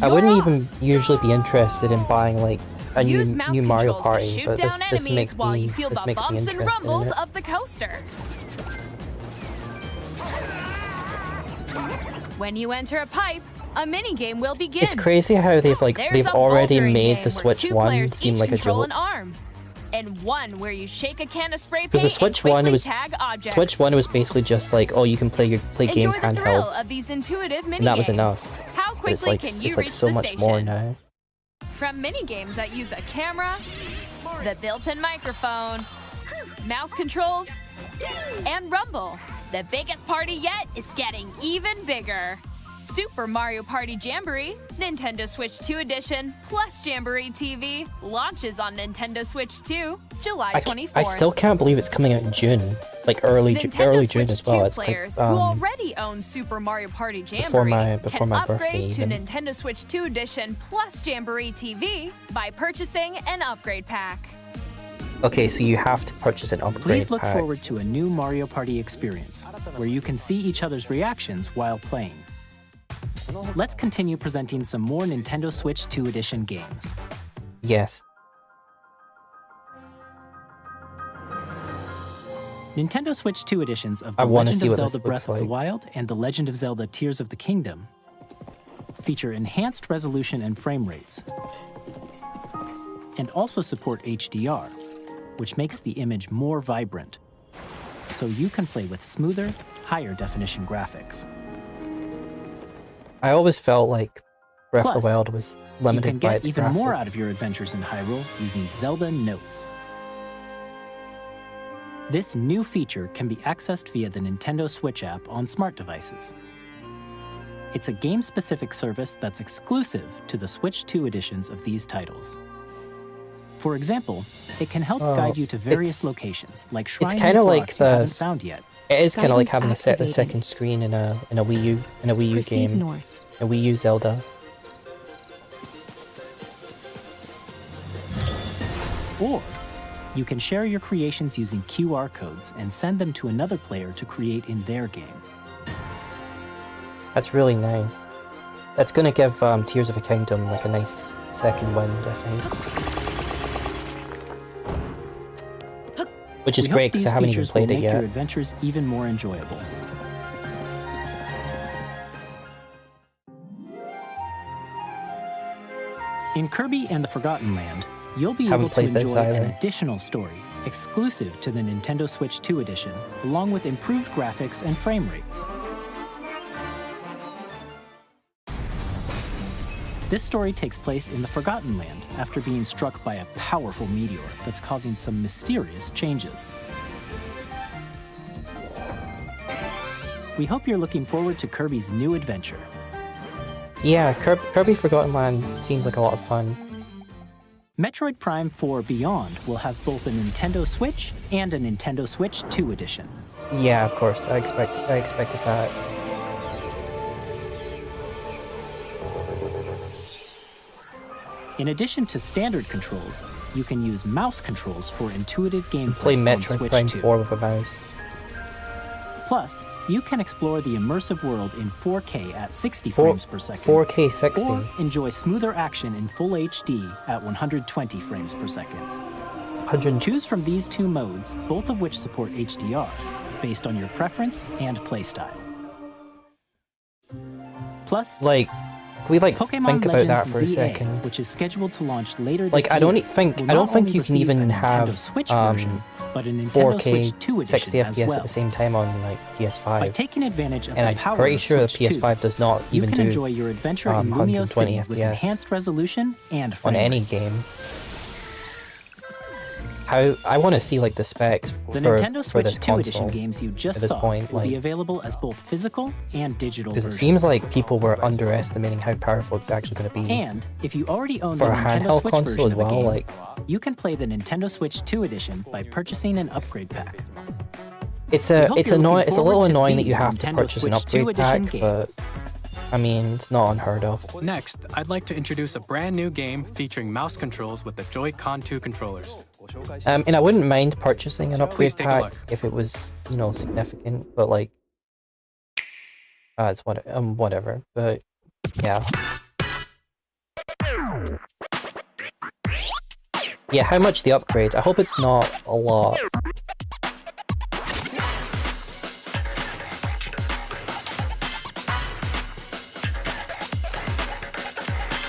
I wouldn't even usually be interested in buying like a use mouse new Mario controls to Party, shoot but down this enemies makes while me you feel the me bumps and interested rumbles in it. of the coaster. When you enter a pipe, a mini-game will begin. It's crazy how they've There's a already bouldering made game the where Switch 2 one players seem each like a control joke. an arm, and one where you shake a can of spray paint Because the Switch and one quickly was tag objects. Switch one was basically just like, oh, you can play games Enjoy the thrill handheld, of these intuitive mini and that was games. enough. How But it's quickly like can you it's like reach so the much station? more now. From mini games that use a camera, the built-in microphone, mouse controls, and rumble, the biggest party yet is getting even bigger. Super Mario Party Jamboree, Nintendo Switch 2 Edition, plus Jamboree TV, launches on Nintendo Switch 2, July 24th. I still can't believe it's coming out in June, like early June Switch as well. 2 It's like players who already own Super Mario Party Jamboree before can my birthday upgrade to even. Nintendo Switch 2 Edition plus Jamboree TV by purchasing an upgrade pack. Okay, so you have to purchase an upgrade Please look pack. forward to a new Mario Party experience, where you can see each other's reactions while playing. Let's continue presenting some more Nintendo Switch 2 Edition games. Yes. Nintendo Switch 2 editions of I The wanna Legend see of what Zelda this Breath looks of the like. Wild and The Legend of Zelda Tears of the Kingdom feature enhanced resolution and frame rates, and also support HDR, which makes the image more vibrant, so you can play with smoother, higher definition graphics. I always felt like Breath of Plus, the Wild was You limited can by get its even graphics. more out of your adventures in Hyrule using Zelda Notes. This new feature can be accessed via the Nintendo Switch app on smart devices. It's a game-specific service that's exclusive to the Switch 2 editions of these titles. For example, it can help guide you to various locations, like shrines and kinda like rocks you haven't the- found yet. It is kind of like Guidance having a activated. second screen in a Wii U Proceed game, north. a Wii U Zelda. Or you can share your creations using QR codes and send them to another player to create in their game. That's really nice. That's gonna give Tears of a Kingdom like a nice second wind, I think. Which is great because I haven't even played it yet. Your adventures even more enjoyable. In Kirby and the Forgotten Land, you'll be able to enjoy an additional story exclusive to the Nintendo Switch 2 edition, along with improved graphics and frame rates. This story takes place in the Forgotten Land after being struck by a powerful meteor that's causing some mysterious changes. We hope you're looking forward to Kirby's new adventure. Yeah, Kirby Forgotten Land seems like a lot of fun. Metroid Prime 4 Beyond will have both a Nintendo Switch and a Nintendo Switch 2 edition. Yeah, of course. I expected that. In addition to standard controls, you can use mouse controls for intuitive gameplay. Play on Metroid Switch Prime 2. 4 with a mouse. Plus, you can explore the immersive world in 4K at 60 frames per second. 4K 60. Or enjoy smoother action in Full HD at 120 frames per second. Choose from these two modes, both of which support HDR, based on your preference and playstyle. Plus, can we Pokemon think about Legends that for a ZA, second? which is scheduled to launch later this Like I don't think you can even have Switch version, but a Nintendo 4K Switch 2 edition 60 FPS as well. at the same time on like PS5. By taking advantage of and the I'm power pretty of sure the Switch 2, PS5 does not even you can do enjoy your adventure in Lumio 120 City with FPS enhanced resolution and frame on any rates. game. I want to see like the specs The for Nintendo for this Switch 2 edition console games you just at this saw point, will be like, available as both physical and digital because it versions. seems like people were underestimating how powerful it's actually going to be. And if you already own for the a Nintendo handheld Switch console version as of a well, game, like you can play the Nintendo Switch 2 edition by purchasing an upgrade pack. it's We a hope it's you're looking a little forward to annoying that you these have to Nintendo purchase an Switch 2 upgrade pack, edition but games. I mean it's not unheard of. Next, I'd like to introduce a brand new game featuring mouse controls with the Joy-Con 2 controllers. And I wouldn't mind purchasing an upgrade Please take a pack look. if it was, you know, significant, but like, it's whatever. But yeah, yeah. How much the upgrades? I hope it's not a lot.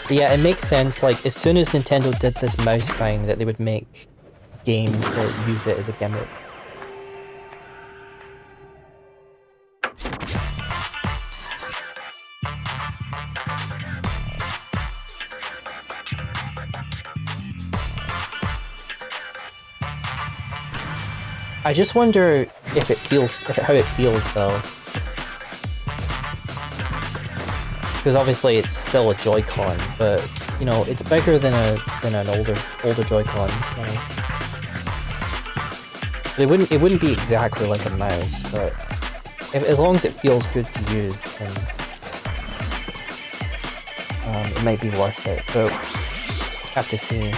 But yeah, it makes sense. Like as soon as Nintendo did this mouse thing, that they would make games that use it as a gimmick. I just wonder if it feels, how it feels though. Because obviously it's still a Joy-Con, but you know it's bigger than an older Joy-Con, so it wouldn't be exactly like a mouse, but as long as it feels good to use, then it might be worth it. But have to see.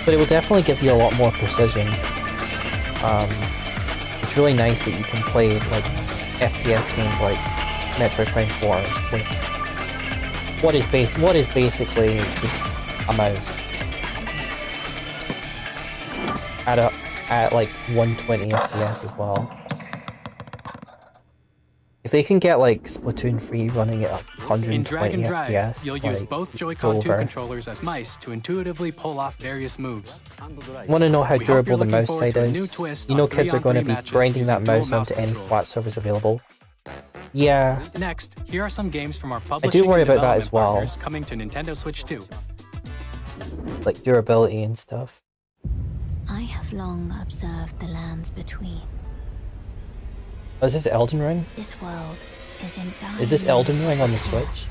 But it will definitely give you a lot more precision. It's really nice that you can play like FPS games like Metroid Prime 4 with what is basically just a mouse at like 120 FPS as well. If they can get like Splatoon 3 running at 120 In Drag and Drive, FPS, you'll use like, both it's Joy-Con 2 over. controllers as mice to intuitively pull off various moves. Want to know how We hope durable you're the looking mouse forward side to a new is? twist You know on kids are going to 3-on-3 be matches grinding that using dual mouse onto any controls. flat surface available. Yeah, Next, here are some games from our publishing worry and about that as development well. partners coming to Nintendo Switch 2. like durability and stuff. I have long observed the lands between. Oh, is this Elden Ring? This world is in dire Is this need Elden Ring on the of support. Switch?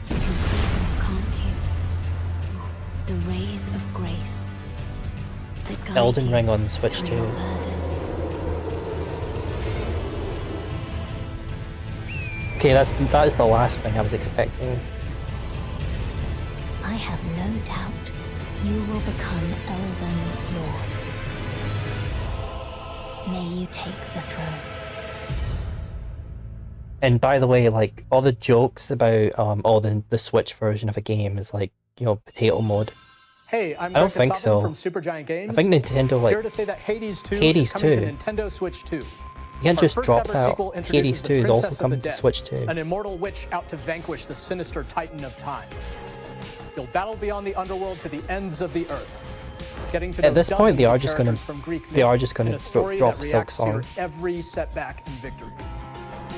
You can see them, can't you? The rays of grace that guide Elden you Ring on the Switch through too. your burden. Okay, that is the last thing I was expecting. I have no doubt you will become Elden Lord. May you take the throne. And by the way, like all the jokes about the Switch version of a game is like, you know, potato mode. Hey, I'm I don't think so. from Supergiant Games. I think Nintendo like Here to say that Hades 2 Hades is coming 2. to Nintendo Switch 2. You can't Our just first drop ever that. sequel introduces Hades the 2 is Princess also of the coming to Dead, Switch 2. an immortal witch out to vanquish the sinister Titan of Time. You'll battle beyond the underworld to the ends of the earth. Getting to know At this point, they dozens are of just gonna characters from Greek they are myth just in gonna a story drop that the Silk reacts to your Song. every setback and victory.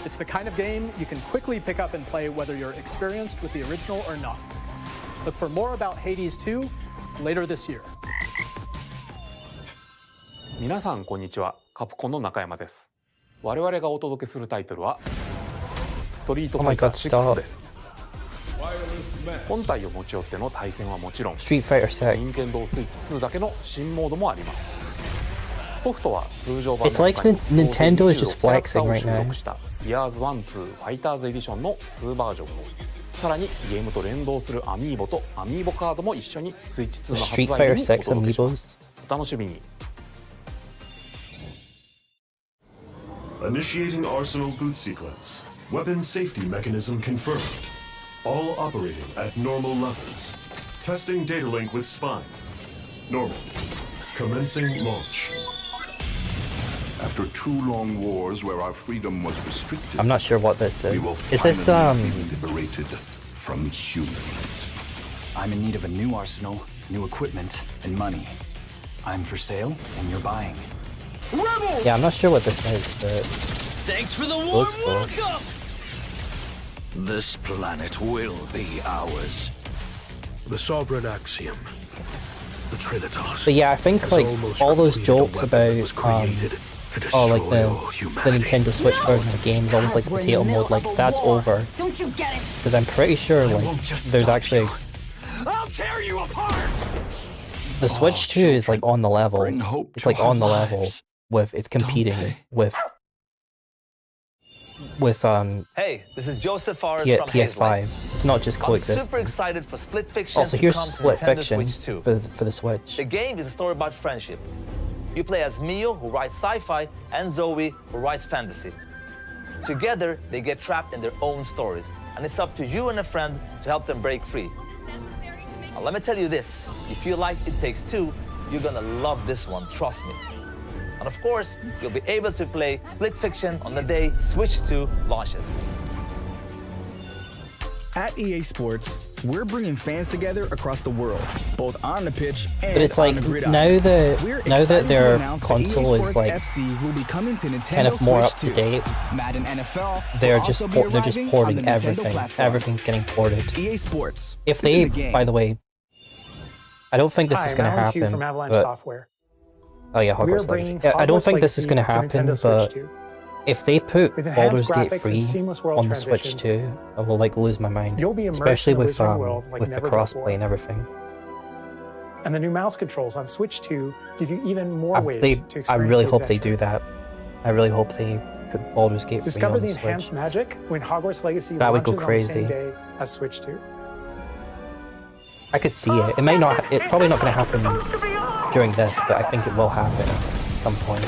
It's the kind of game you can quickly pick up and play whether you're experienced with the original or not. Look for more about Hades 2 later this year. 皆さんこんにちは。カプコンの中山です。我々がお届けするタイトルはストリートファイター6です。本体を持ち寄っての対戦はもちろん、Street Fighter 6. 任天堂スイッチ2だけの新モードもあります。ソフトは通常版の It's like Nintendo is just flexing right now. Years 1、2ファイターズエディションの2バージョンを、さらにゲームと連動するアミーボとアミーボカードも一緒にスイッチ2の発売 Street Fighter 日にお届けします。お楽しみに。Initiating Arsenal boot sequence. Weapon safety mechanism confirmed. All operating at normal levels. Testing data link with spine. Normal. Commencing launch. After 2 long wars where our freedom was restricted, I'm not sure what this is. we will Is this finally be liberated from humans. I'm in need of a new arsenal, new equipment, and money. I'm for sale, and you're buying. Rebels! Yeah, I'm not sure what this is, but thanks for the warm looks cool. welcome. This planet will be ours. The sovereign axiom. The Trinitas. But yeah, I think like all those jokes about like the Nintendo Switch version of the games, almost like potato mode, like that's over. Don't you get it? Because I'm pretty sure like there's actually I'll tear you apart. The Switch 2 is like on the level. It's like on the level with it's competing with Hey, this is Joseph Forrest from PS5. It's not just I'm coexist. super excited for Split Fiction Also, to here's come to Split Nintendo Fiction Switch 2. for the Switch. The game is a story about friendship. You play as Mio, who writes sci-fi, and Zoe, who writes fantasy. Together, they get trapped in their own stories, and it's up to you and a friend to help them break free. Now, let me tell you this, if you like It Takes Two, you're gonna love this one, trust me. And of course, you'll be able to play Split Fiction on the day Switch 2 launches. At EA Sports, we're bringing fans together across the world, both on the pitch and But it's like on the gridiron. now that their announce that console EA is Sports like FC will be coming to Nintendo kind of more Switch up to 2. date. Madden NFL They're will just also be they're just arriving on porting the Nintendo everything. platform. Everything's getting ported. EA Sports. If It's in they, the game. by the way, I don't think this Hi, is going to I'm Alan Q happen. from Avalanche but- Software. Oh yeah, We are Hogwarts bringing Legacy. Yeah, I don't Hogwarts think this is Legacy going to to happen, Nintendo Switch but 2. if they put With enhanced Baldur's Gate graphics and free seamless world on the Switch transitions, 2, I will like lose my mind. You'll be immersed Especially in a with wizard world like with the never crossplay before. and everything. And the new mouse controls on Switch 2 give you even more ways to experience I really the hope they adventure. do that. I really hope they put Baldur's Gate free Discover on the the Switch. enhanced magic when Hogwarts Legacy That would go launches on the crazy. same day as Switch 2. I could see it. It might not. It's probably not going to happen during this, but I think it will happen at some point.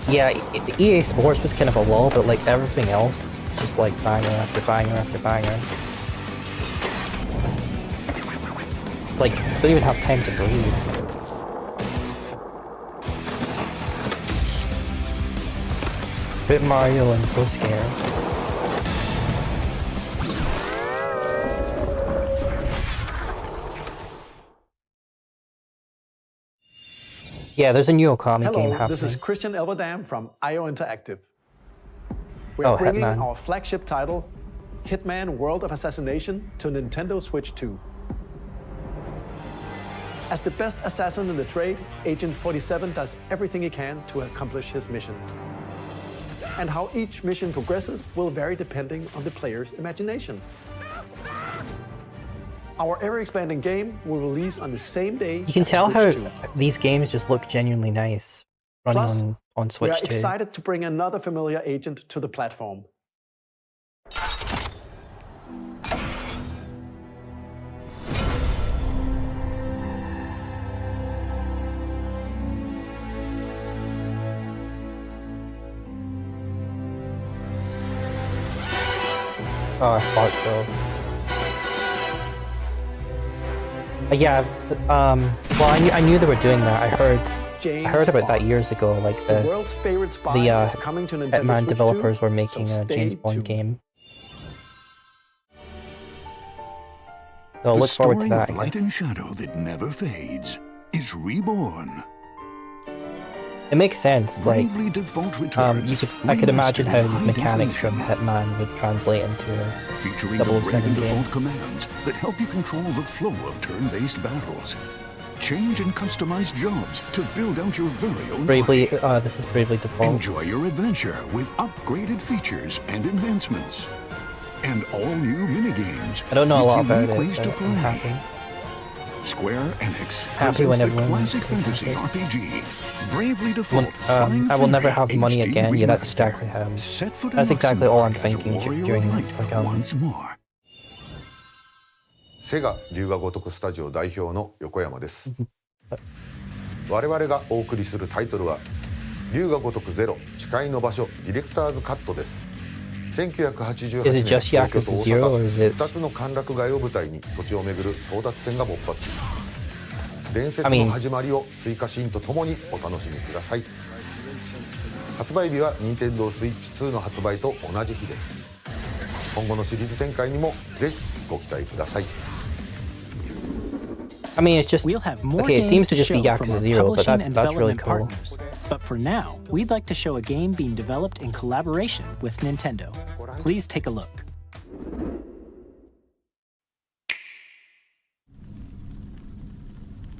Yeah, EA Sports was kind of a lull, but like everything else, it's just like banger after banger after banger. It's like you don't even have time to breathe. Bit Mario and Pro Scare. Yeah, there's a new Okami game Hello, happening. this is Christian Elverdam from IO Interactive. We are Oh, bringing Hitman. our flagship title, Hitman World of Assassination, to Nintendo Switch 2. As the best assassin in the trade, Agent 47 does everything he can to accomplish his mission. And how each mission progresses will vary depending on the player's imagination. Our ever-expanding game will release on the same day. You can as tell Switch how 2. these games just look genuinely nice running Plus, on We Switch are 2. excited to bring another familiar agent to the platform. Oh, I thought so. Yeah, well, I knew they were doing that. I heard about that years ago. Like the world's favorite spy is coming to Nintendo Hitman Switch developers 2, were making so a James stay Bond tuned. game. So I'll look forward to that. The story of light and shadow that never fades is reborn. It makes sense. Like, Bravely Default returns, I could imagine how remastered in high mechanics definition. from Hitman would translate into a Featuring the Brave 007 and game. Default commands that help you control the flow of turn-based battles. Change and customize jobs to build out your very own Bravely, party. this is Bravely Default. Enjoy your adventure with upgraded features and enhancements. And all new minigames. I don't know a lot with about unique it, ways to but play. I'm happy. Square Enix Happy when presents the everyone classic is fantasy happy. RPG, Bravely Default. I will never have money HD again. Yeah, that's remaster. exactly how. Set foot in That's exactly all I'm Luxembourg as a thinking warrior during of this. light Like, once more. セガ龍が如くスタジオ代表の横山です。我々がお送りするタイトルは龍が如くゼロ誓いの場所ディレクターズカットです。1988 Is it 年 just 東京 Yakuza と大 Zero, or is 阪 it- 2つの歓楽街を舞台に土地を巡る争奪戦が勃発。伝説 I mean- の始まりを追加シーンとともにお楽しみください。発売日は Nintendo Switch 2の発売と同じ日です。今後のシリーズ展開にもぜひご期待ください。 I mean, it's just We'll have more okay. It games seems to to just be show from Yakuza our 0, but publishing and that's really development cool. partners. But for now, we'd like to show a game being developed in collaboration with Nintendo. Please take a look.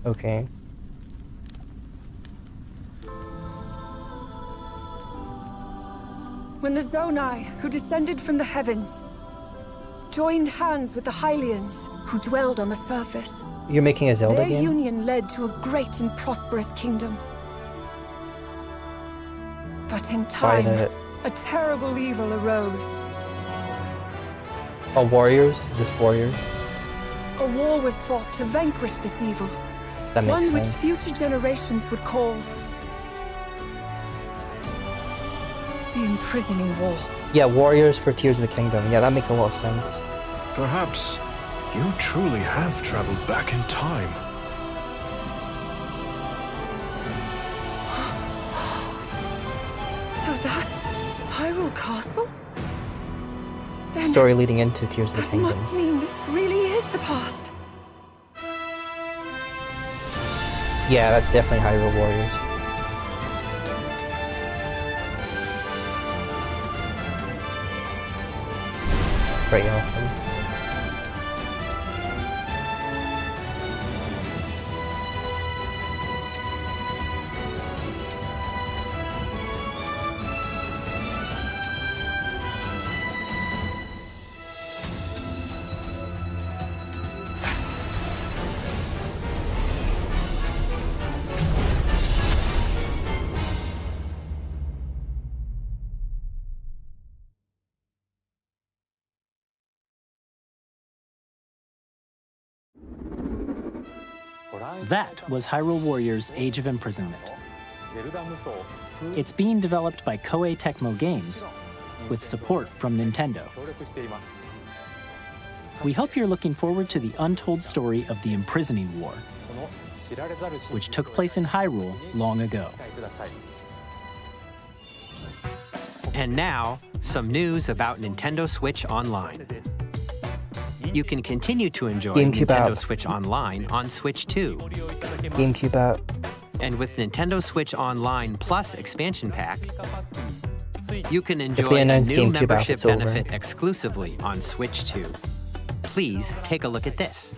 Okay. When the Zonai, who descended from the heavens, joined hands with the Hylians, who dwelled on the surface, You're making a Zelda their game? union led to a great and prosperous kingdom. But in time, the- a terrible evil arose. Oh, Warriors? Is this Warriors? A war was fought to vanquish this evil. That makes one which sense. future generations would call the imprisoning war. Yeah, Warriors for Tears of the Kingdom. Yeah, that makes a lot of sense. Perhaps you truly have traveled back in time. So that's Hyrule Castle? Then Story leading into Tears of the that Kingdom. must mean this really is the past. Yeah, that's definitely Hyrule Warriors. Pretty awesome. That was Hyrule Warriors Age of Imprisonment. It's being developed by Koei Tecmo Games with support from Nintendo. We hope you're looking forward to the untold story of the Imprisoning War, which took place in Hyrule long ago. And now, some news about Nintendo Switch Online. You can continue to enjoy GameCube Nintendo app. Switch Online on Switch 2. GameCube app. And with Nintendo Switch Online Plus expansion pack, you can they enjoy a announce new GameCube app, membership it's over. benefit exclusively on Switch 2. Please take a look at this.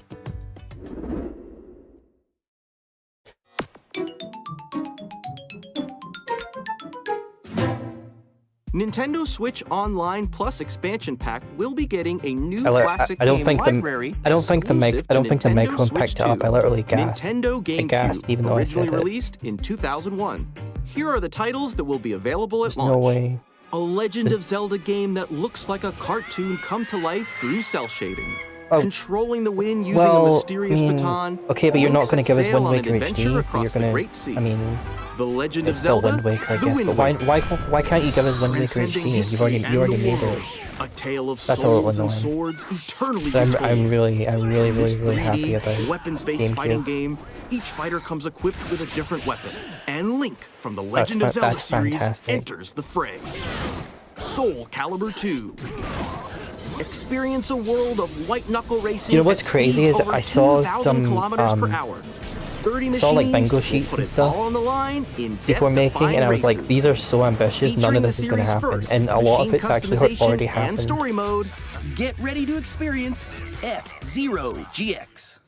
Nintendo Switch Online Plus expansion pack will be getting a new I classic don't game think library. I don't think the Nintendo microphone Switch picked it up. 2. I literally gasped. Nintendo I gasped GameCube, even though I originally said it. released in 2001. Here are the titles that will be available at There's launch. no way. A Legend of Zelda game that looks like a cartoon come to life through cell shading. controlling the wind using a mysterious baton. Okay, but you're not going to give us sail Wind on an Waker adventure HD. You're across the going Great to. Sea. I mean, The Legend of it's still Zelda, Wind Waker, I The guess. Wind But Waker. why can't you give us Wind Waker Transcending HD? history You and already the made world. it. A tale of That's a little souls and annoying. swords eternally But retold. I'm really This happy 3D, about weapons-based fighting GameCube. game, each fighter comes equipped with a different weapon. And Link from the Legend of That's Zelda series fantastic. enters the fray. Soul Calibur 2. Experience a world of white-knuckle racing. You know what's at crazy speeds is over I saw 2,000 some kilometers per hour. 30 saw like machines bingo will sheets put and it stuff all on the line in before making, death-defying and I was like, races. these are so ambitious. None of Featuring this the is going to series happen, first, and a lot of machine it's actually customization already and happened. story mode. Get ready to experience F-Zero GX.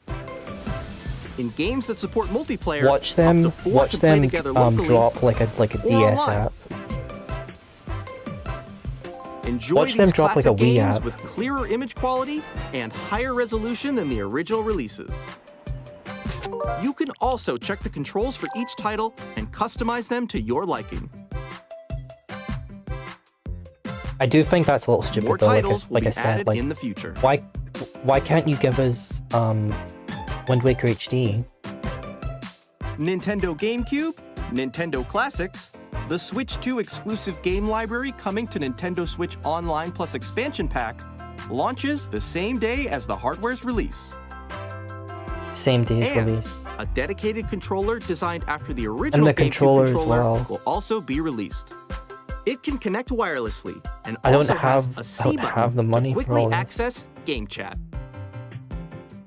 In games that support multiplayer, Watch them, up to 4 can play together locally drop like a or DS online. app. Enjoy Watch them these drop like a classic Wii games app. with clearer image quality and higher resolution than the original releases. You can also check the controls for each title and customize them to your liking. I do think that's a little stupid More though. titles will Like I be said, added like in the future. why can't you give us Wind Waker HD? Nintendo GameCube, Nintendo Classics, the Switch 2 exclusive game library coming to Nintendo Switch Online Plus Expansion Pack launches the same day as the hardware's release. Same day's And release. a dedicated controller designed after the original the GameCube controller as controller well. will also be released. It can connect wirelessly and I don't also has have- a I C don't button have the money to for quickly all this. access Game Chat.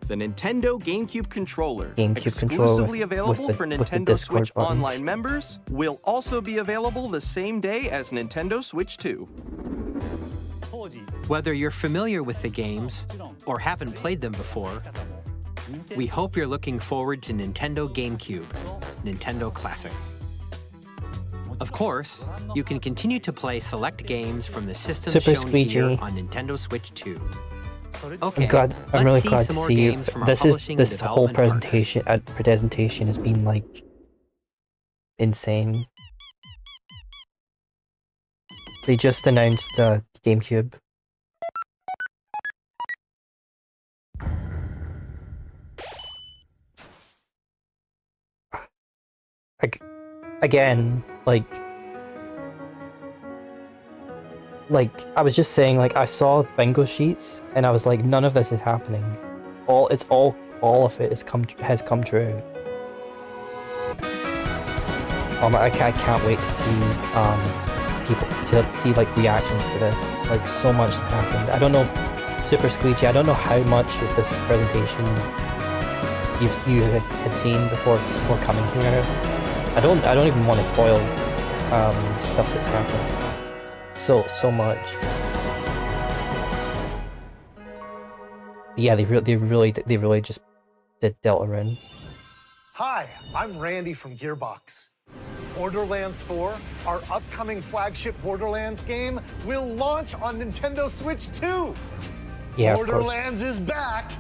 The Nintendo GameCube controller, GameCube controller exclusively with available the- for with the Nintendo Discord Switch button. Online members, will also be available the same day as Nintendo Switch 2. Whether you're familiar with the games or haven't played them before, we hope you're looking forward to Nintendo GameCube, Nintendo Classics. Of course, you can continue to play select games from the systems Super shown Squeegee. here on Nintendo Switch 2. Okay, I'm glad. I'm really let's glad some to more see you. games from our This publishing and whole development partners. presentation has been like insane. They just announced the GameCube. Again, like I was just saying, like I saw bingo sheets and I was like, none of this is happening. All of it has come true. I can't wait to see like reactions to this. Like so much has happened. I don't know, Super Squeegee. I don't know how much of this presentation you had seen before coming here. I don't even want to spoil stuff that's happened. So much. Yeah, they really just did Deltarune. Hi, I'm Randy from Gearbox. Borderlands 4, our upcoming flagship Borderlands game, will launch on Nintendo Switch 2. Yeah, of course. Borderlands is back.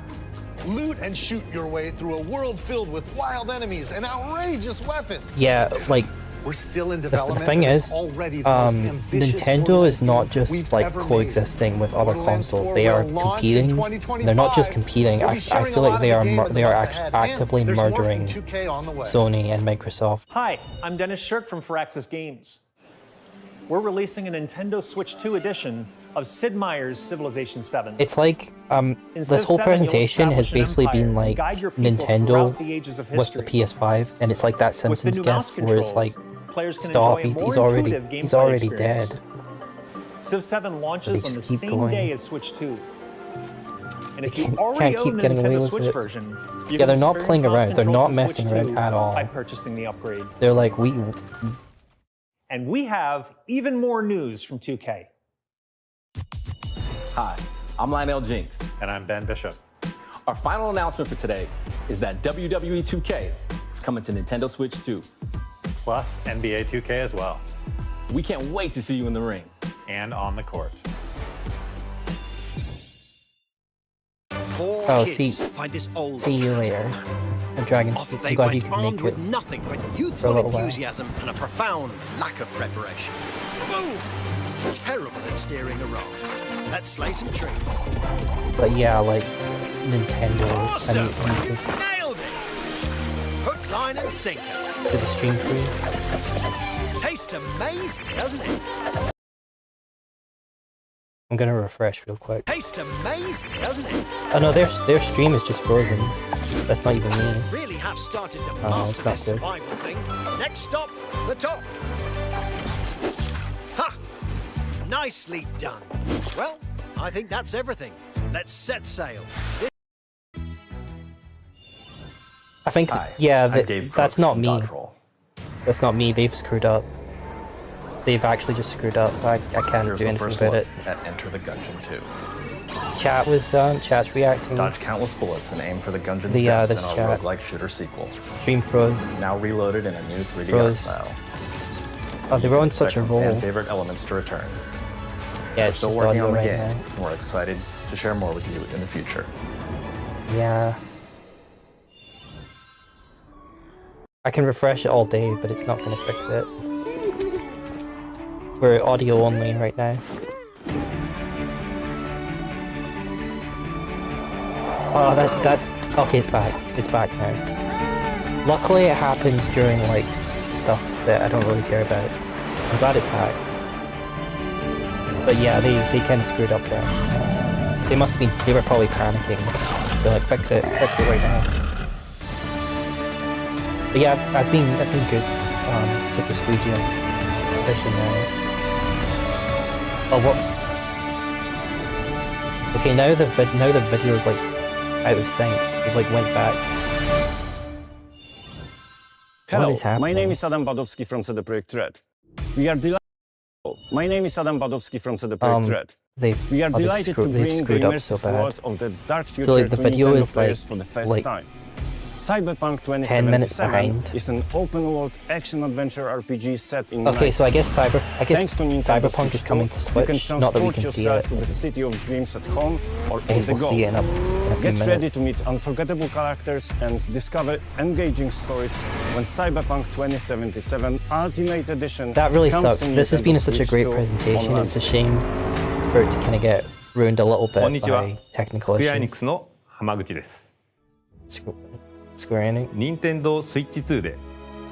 Loot and shoot your way through a world filled with wild enemies and outrageous weapons. Yeah, like We're still in the development. thing and it's is, already the most ambitious Nintendo is not we've just like ever made. coexisting with other Borderlands consoles. 4 They are will launch competing. in They're not just 2025. competing. We'll I be sharing feel a like lot they of are the game in the they are months ahead. And actively there's more from murdering 2K on the way. Sony and Microsoft. Hi, I'm Dennis Shirk from Firaxis Games. We're releasing a Nintendo Switch 2 edition of Sid Meier's Civilization 7. It's like this Civ whole 7, presentation you'll has establish an basically empire been and like guide your people Nintendo throughout the ages of with the history. PS5, and it's like that With the Simpsons new mouse gif where it's controls, like, players can stop, enjoy a more he's already intuitive gameplay dead. experience. Civ 7 But launches they on the just keep same going. day as Switch 2. And if you Can't already keep own the getting away Nintendo with Switch it. version, you Yeah, can they're not experience playing mouse around. They're controls not on messing Switch around 2 at all. by purchasing the upgrade. They're like, And we have even more news from 2K. Hi, I'm Lionel Jinks. And I'm Ben Bishop. Our final announcement for today is that WWE 2K is coming to Nintendo Switch 2. Plus NBA 2K as well. We can't wait to see you in the ring. And on the court. oh, see you later. A Dragon Speaks. I'm glad you could make it nothing but for a youthful little while. enthusiasm and a profound lack of preparation. Boom! Terrible at steering a raft. Let's slay some trees. But yeah, like Nintendo Awesome! music. Nailed it! Hook, line, and sinker. Did the stream freeze? Tastes amazing, doesn't it? I'm gonna refresh real quick. Tastes amazing, doesn't it? Oh no, their stream is just frozen. That's not even me. Really have started to Oh, master it's not this good. survival thing. Next stop, the top. Ha! Nicely done. Well, I think that's everything. Let's set sail. I think, yeah, that's not me. That's not me. They've screwed up. They've actually just screwed up. I can't do anything about it. At Enter the Gungeon 2. Chat's reacting. Dodge countless bullets and aim for the Gungeon's this depths in our chat. roguelike shooter sequel. Stream froze. Now reloaded in a new 3D art Froze. style. Oh, they were on such a Expect some roll. fan favorite elements to return. Yeah, We're it's still just working audio on the right game, now. and we're excited to share more with you in the future. Yeah. I can refresh it all day, but it's not gonna fix it. We're audio only right now. Oh, that's okay. It's back. It's back now. Luckily, it happens during like stuff that I don't really care about. I'm glad it's back. But yeah, they kind of screwed up there. They must have been. They were probably panicking. They're like, fix it right now. But yeah, I've been good. Super squeegee, especially now. Oh, what? Okay, now the video is like out of sync. It like went back. Hello, What is happening? my name is Adam Badowski from CD Projekt Red. We are delighted. My name is Adam Badowski from CD Projekt Red. We are delighted to bring the screwed up immersive so bad. world of the dark future So like the to video Nintendo is players like for the first time. Cyberpunk 10 minutes 2077 behind. is an open-world action-adventure RPG set in Okay, so I guess Thanks to Nintendo Cyberpunk is Switch coming 2, to you can Switch. Not that we transport can see yourself it. to the city of dreams at home or I on guess the we'll go. see it in a few Get ready minutes. to meet unforgettable characters and discover engaging stories when Cyberpunk 2077 Ultimate Edition That really comes sucks. to This has Nintendo been such a Switch great 2 presentation. on It's a shame for it to kind of get ruined a little こん bit にちは by ス technical クエアエニッ issues. クスの浜口です Square Enix? 任天堂スイッチ2で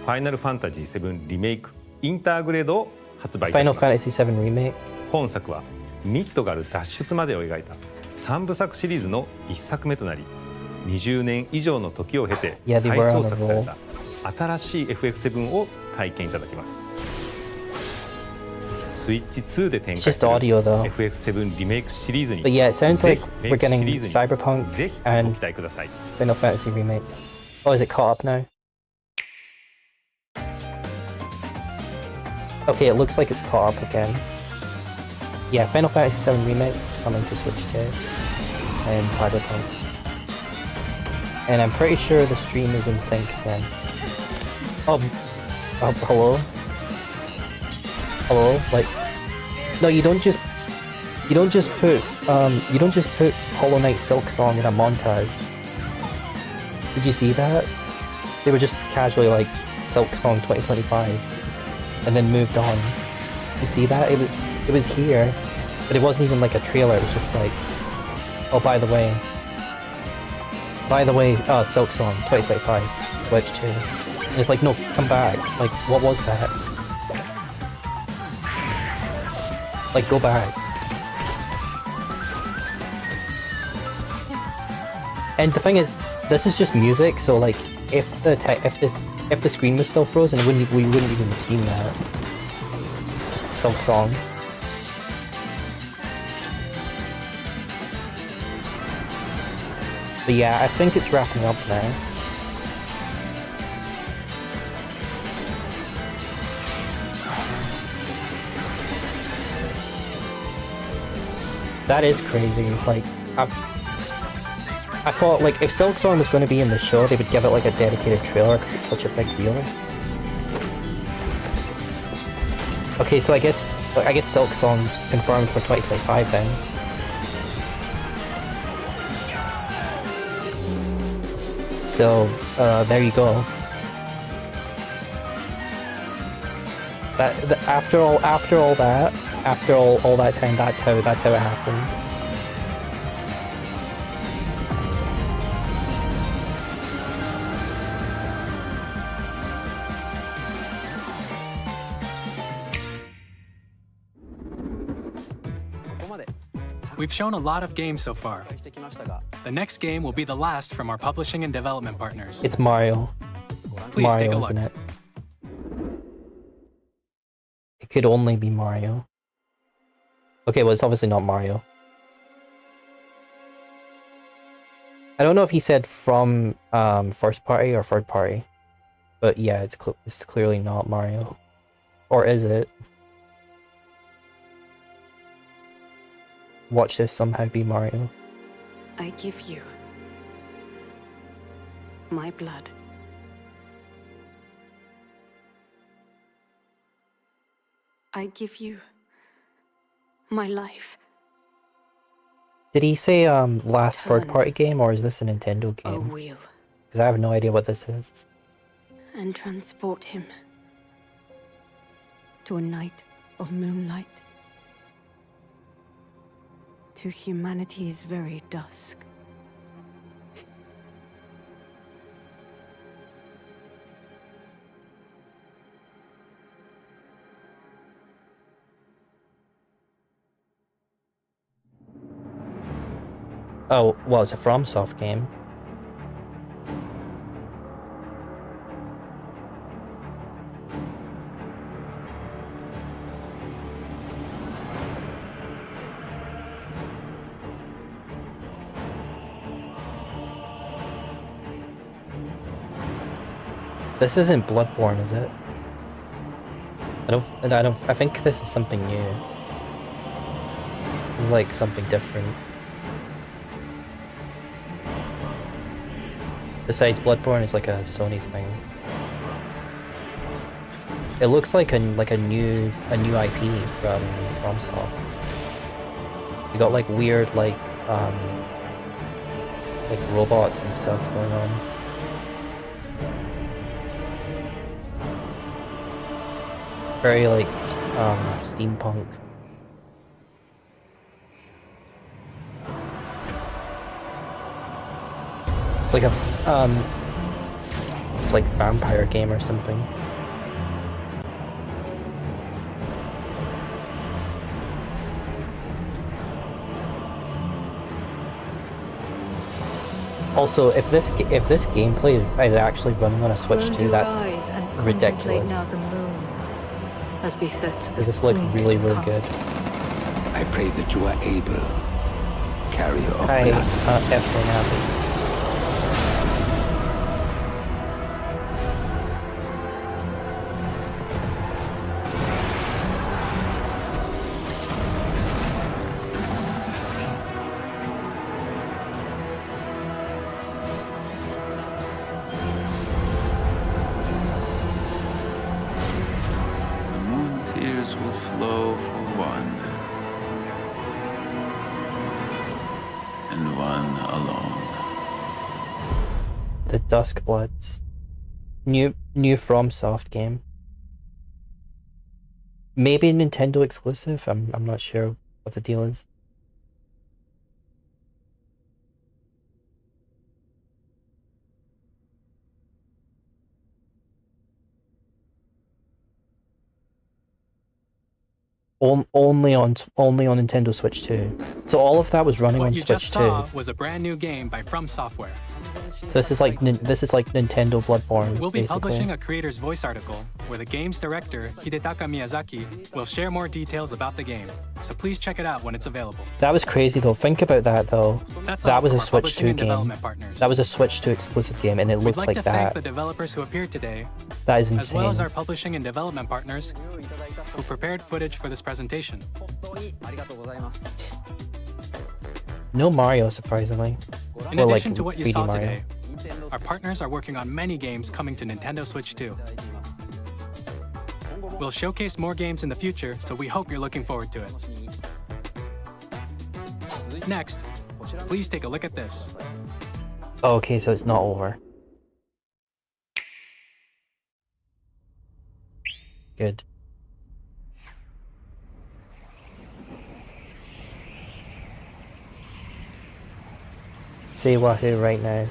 ファイナルファンタジー7リメイクインターグレードを発売いたし Final ます Fantasy VII Remake? 本作はミッドガル脱出までを描いた3部作シリーズの1作目となり20年以上の時を経て Yeah, 再 they were 創 on a 作され roll. た新しい FF7 を体験いただきますスイッチ2で展 It's 開 just する audio though. FF7 リメイクシリーズに But yeah, it sounds ぜ like ひメイ we're クシ getting リーズに Cyberpunk ぜひご and 期待ください Final Fantasy Remake. Oh, is it caught up now? Okay, it looks like it's caught up again. Yeah, Final Fantasy VII Remake is coming to Switch 2 and Cyberpunk. And I'm pretty sure the stream is in sync again. Hello? Hello? Like, no, you don't just put Hollow Knight Silk Song in a montage. Did you see that? They were just casually like Silk Song 2025 and then moved on. You see that? It was here, but it wasn't even like a trailer. It was just like, oh, by the way, Silk Song 2025 Twitch 2. And it's like, no, come back. Like, what was that? Like, go back. And the thing is, this is just music, so like, if the screen was still frozen, we wouldn't even have seen that. Just a Silk Song. But yeah, I think it's wrapping up now. That is crazy. Like, I thought, like, if Silk Song was going to be in the show, they would give it like a dedicated trailer because it's such a big deal. Okay, so I guess Silk Song's confirmed for 2025 then. So there you go. After all that time, that's how it happened. We've shown a lot of games so far. The next game will be the last from our publishing and development partners. It's Mario. Please Mario, take a look. isn't it? It could only be Mario. Okay, well, it's obviously not Mario. I don't know if he said from first party or third party, but yeah, it's clearly not Mario. Or is it? Watch this somehow be Mario. I give you my blood. I give you my life. Did he say last third party game, or is this a Nintendo A game? wheel. Because I have no idea what this is. And transport him to a night of moonlight, to humanity's very dusk. Oh, well, it's a FromSoft game. This isn't Bloodborne, is it? I think this is something new. It's like something different. Besides, Bloodborne is like a Sony thing. It looks like a new IP from FromSoft. You got like weird like robots and stuff going on. Very like steampunk. It's like a it's like vampire game or something. Also, if this gameplay is actually running on a Switch 2, that's ridiculous. Now the moon, as befits the This looks really, really good. I pray that you are able, carrier of Hi, blood. F1 The moon tears will flow for one, and one alone. The Duskbloods. New FromSoft game. Maybe Nintendo exclusive? I'm not sure what the deal is. Only on Nintendo Switch 2. So all of that was running What on you Switch just 2. saw was a brand new game by From Software. So this is like Nintendo Bloodborne. We'll be basically. publishing a creator's voice article where the game's director, Hidetaka Miyazaki, will share more details about the game. So please check it out when it's available. That was crazy though. Think about that though. That's all That was from a our Switch publishing 2 and game. development partners. That was a Switch 2 exclusive game, and it We'd looked like like to thank that. the developers who appeared today, That is as well as insane. our publishing and development partners who prepared footage for this presentation. No Mario, surprisingly. In Or, addition like, to what you 3D saw Mario. today, our partners are working on many games coming to Nintendo Switch 2. We'll showcase more games in the future, so we hope you're looking forward to it. Next, please take a look at this. Oh, okay, so it's not over. Good. Say Wahoo right now.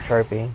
Kirby.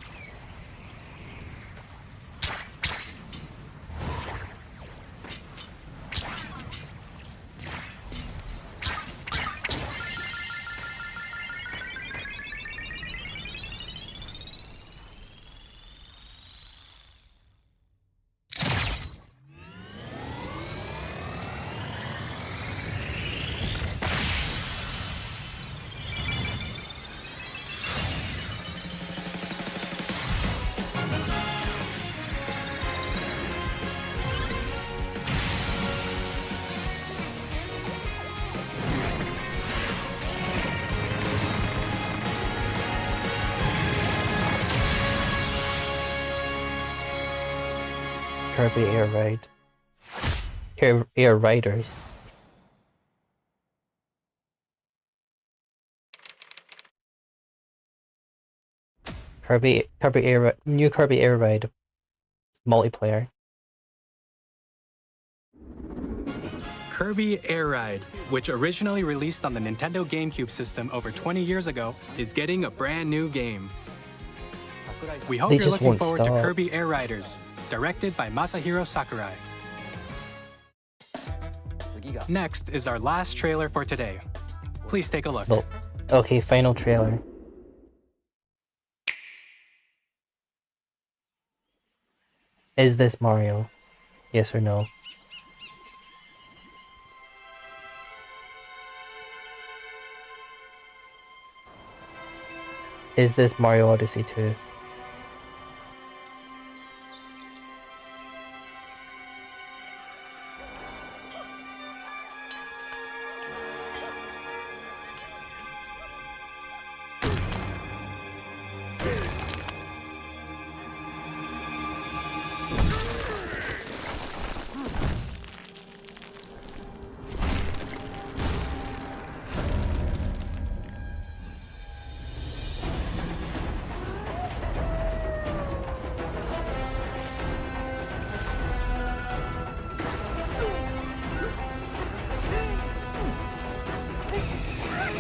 Kirby Air Ride. Air Riders. New Kirby Air Ride multiplayer. Kirby Air Ride, which originally released on the Nintendo GameCube system over 20 years ago, is getting a brand new game. We hope you're looking forward to Kirby Air Riders, directed by Masahiro Sakurai. Next is our last trailer for today. Please take a look. Oh, okay, final trailer. Is this Mario? Yes or no? Is this Mario Odyssey 2?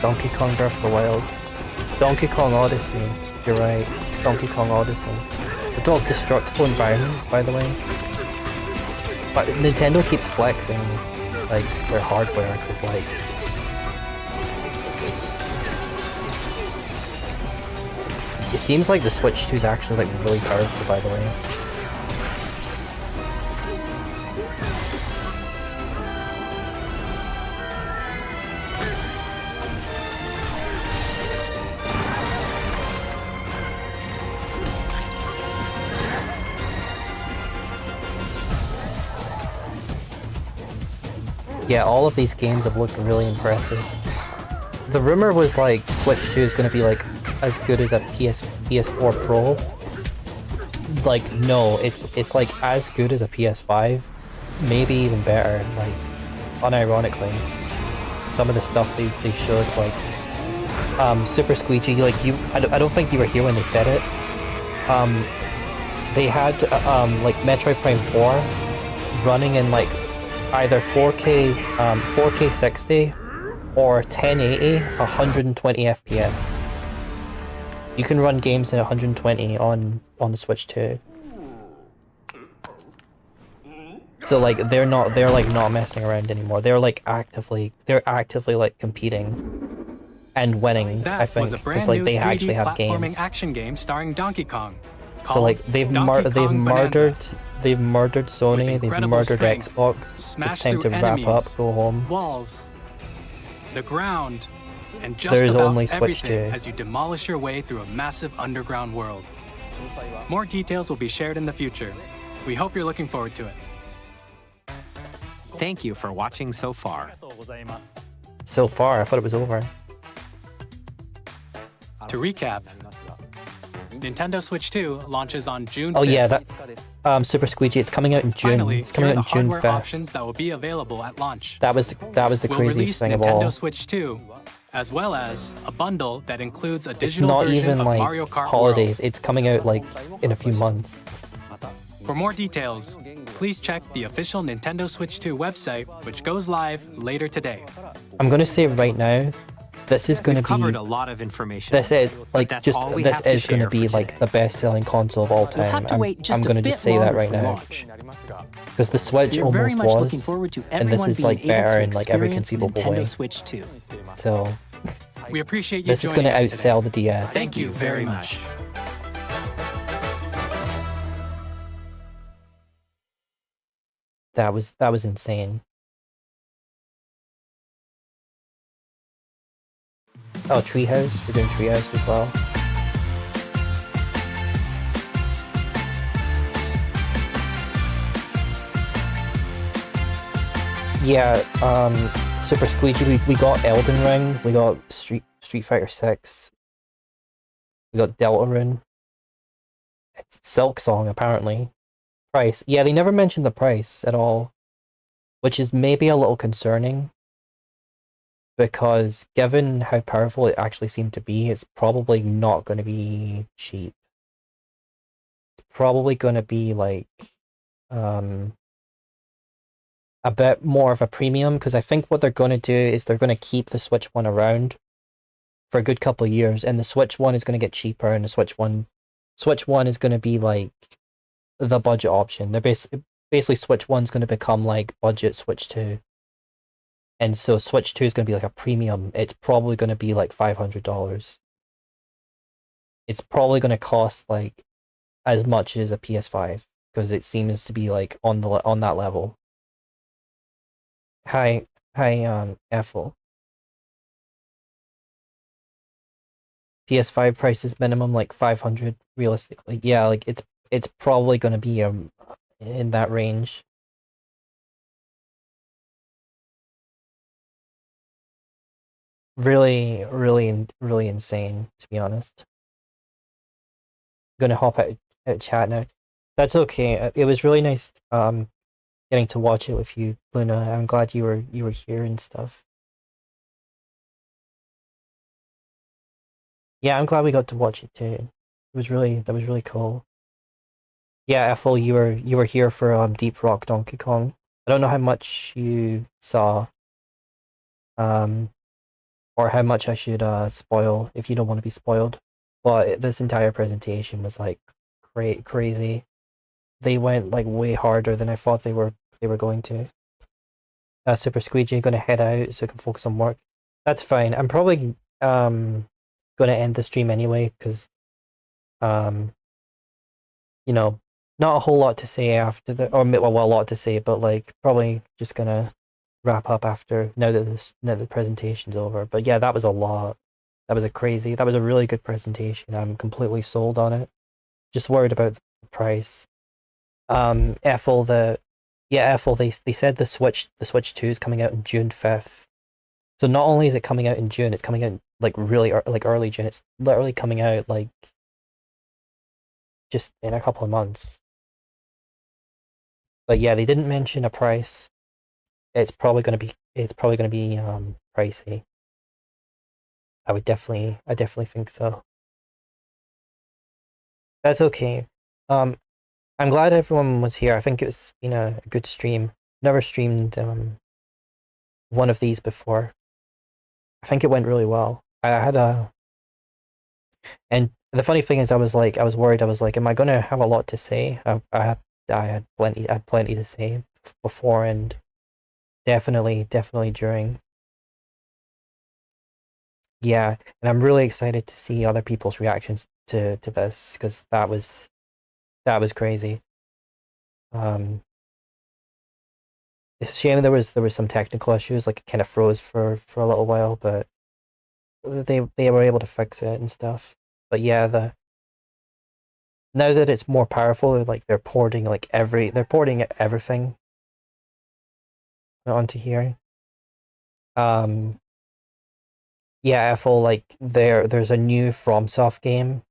Donkey Kong Breath of the Wild. Donkey Kong Odyssey. You're right. Donkey Kong Odyssey. It's all destructible environments, by the way. But Nintendo keeps flexing, like, their hardware, because, like... It seems like the Switch 2 is actually, like, really powerful, by the way. Yeah, all of these games have looked really impressive. The rumor was like Switch 2 is going to be like as good as a PS4 Pro. Like no, it's like as good as a PS5, maybe even better. Like unironically, some of the stuff they showed, like Super Squeegee, like I don't think you were here when they said it. They had like Metroid Prime 4 running in like either 4K 60 or 1080 120 FPS. You can run games in 120 on the Switch 2. So like they're like not messing around anymore. They're actively like competing and winning. That I think because like they actually have games. Action game starring Donkey Kong. So like they've murdered Sony, they've murdered Xbox. It's time to wrap up, go home. Walls, the ground, and just There's about only Switch everything 2. as you demolish your way through a massive underground world. More details will be shared in the future. We hope you're looking forward to it. Thank you for watching so far. So far, I thought it was over. To recap, Nintendo Switch 2 launches on June 5th. Oh yeah, that Super Squeegee. It's coming out in June. Finally, It's coming out in June 5th. options that will be available at launch. That was the We'll craziest release thing of Nintendo all. Switch 2, as well as a bundle that includes a It's digital not version even of like Mario Kart holidays. It's coming out like in a few months. World. For more details, please check the official Nintendo Switch 2 website, which goes live later today. I'm gonna say right now, this is gonna We've covered be. a lot of information. This is like that's just all we this have to is gonna share be for like the best-selling console of all time. We'll have to wait just I'm a gonna bit just say that longer right for now. launch. Because the Switch We're very almost much looking was, forward to and this everyone is being like able better to in like every experience conceivable Nintendo way. Switch 2. So We appreciate you this is joining gonna us today. outsell the DS. Thank you very much. That was insane. Oh, Treehouse. We're doing Treehouse as well. Yeah, Super Squeegee. We got Elden Ring. We got Street Fighter 6. We got Deltarune. It's Silk Song apparently Price. Yeah, they never mentioned the price at all, which is maybe a little concerning, because given how powerful it actually seemed to be, it's probably not going to be cheap. It's probably going to be like a bit more of a premium, because I think what they're going to do is they're going to keep the Switch one around for a good couple of years, and the Switch one is going to get cheaper, and the Switch one is going to be like the budget option. They're basically Switch 1's going to become like budget Switch 2. And so Switch 2 is going to be like a premium. It's probably going to be like $500. It's probably going to cost like as much as a PS5, because it seems to be like on that level. Hi, Ethel. PS5 price is minimum like 500 realistically. Yeah, like it's probably going to be in that range. Really insane, to be honest. I'm gonna hop out chat now. That's okay. It was really nice getting to watch it with you, Luna. I'm glad you were here and stuff. Yeah, I'm glad we got to watch it too. That was really cool. Yeah, Ethel, you were here for Deep Rock Donkey Kong. I don't know how much you saw, or how much I should spoil if you don't want to be spoiled. But this entire presentation was like crazy. They went like way harder than I thought they were going to. Super Squeegee gonna head out so I can focus on work. That's fine. I'm probably gonna end the stream anyway, because you know, not a whole lot to say after well, a lot to say, but like probably just gonna wrap up after now that the presentation's over. But yeah, that was a lot. That was a really good presentation. I'm completely sold on it. Just worried about the price. Ethel, they said the Switch 2 is coming out in June 5th. So not only is it coming out in June, it's coming out like really like early June. It's literally coming out like just in a couple of months. But yeah, they didn't mention a price. It's probably gonna be pricey. I definitely think so. That's okay. I'm glad everyone was here. I think it was a good stream. Never streamed one of these before. I think it went really well. I had and the funny thing is, I was worried. I was like, am I gonna have a lot to say? I had plenty to say before, and definitely during. Yeah, and I'm really excited to see other people's reactions to this, because that was crazy. It's a shame there was some technical issues, like it kind of froze for a little while, but they were able to fix it and stuff. But yeah, now that it's more powerful, like they're porting everything onto here. Yeah, Ethel, like there's a new FromSoft game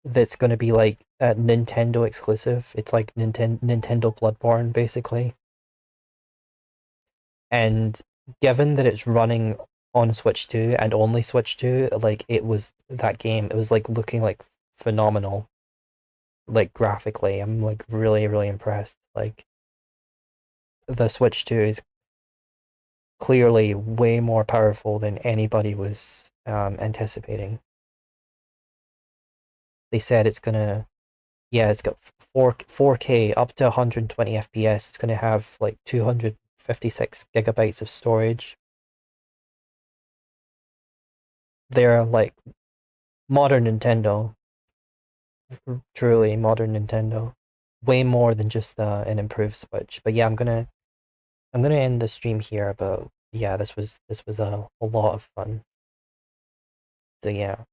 that's going to be like a Nintendo exclusive. It's like Nintendo Bloodborne, basically. And given that it's running on Switch 2 and only Switch 2, like it was like looking like phenomenal. Like graphically, I'm like really impressed. Like the Switch 2 is clearly way more powerful than anybody was anticipating. They said it's got 4K up to 120 FPS. It's gonna have like 256 gigabytes of storage. They're like modern Nintendo. Truly modern Nintendo. Way more than just an improved Switch. But yeah, I'm gonna end the stream here, but yeah, this was a lot of fun. So yeah.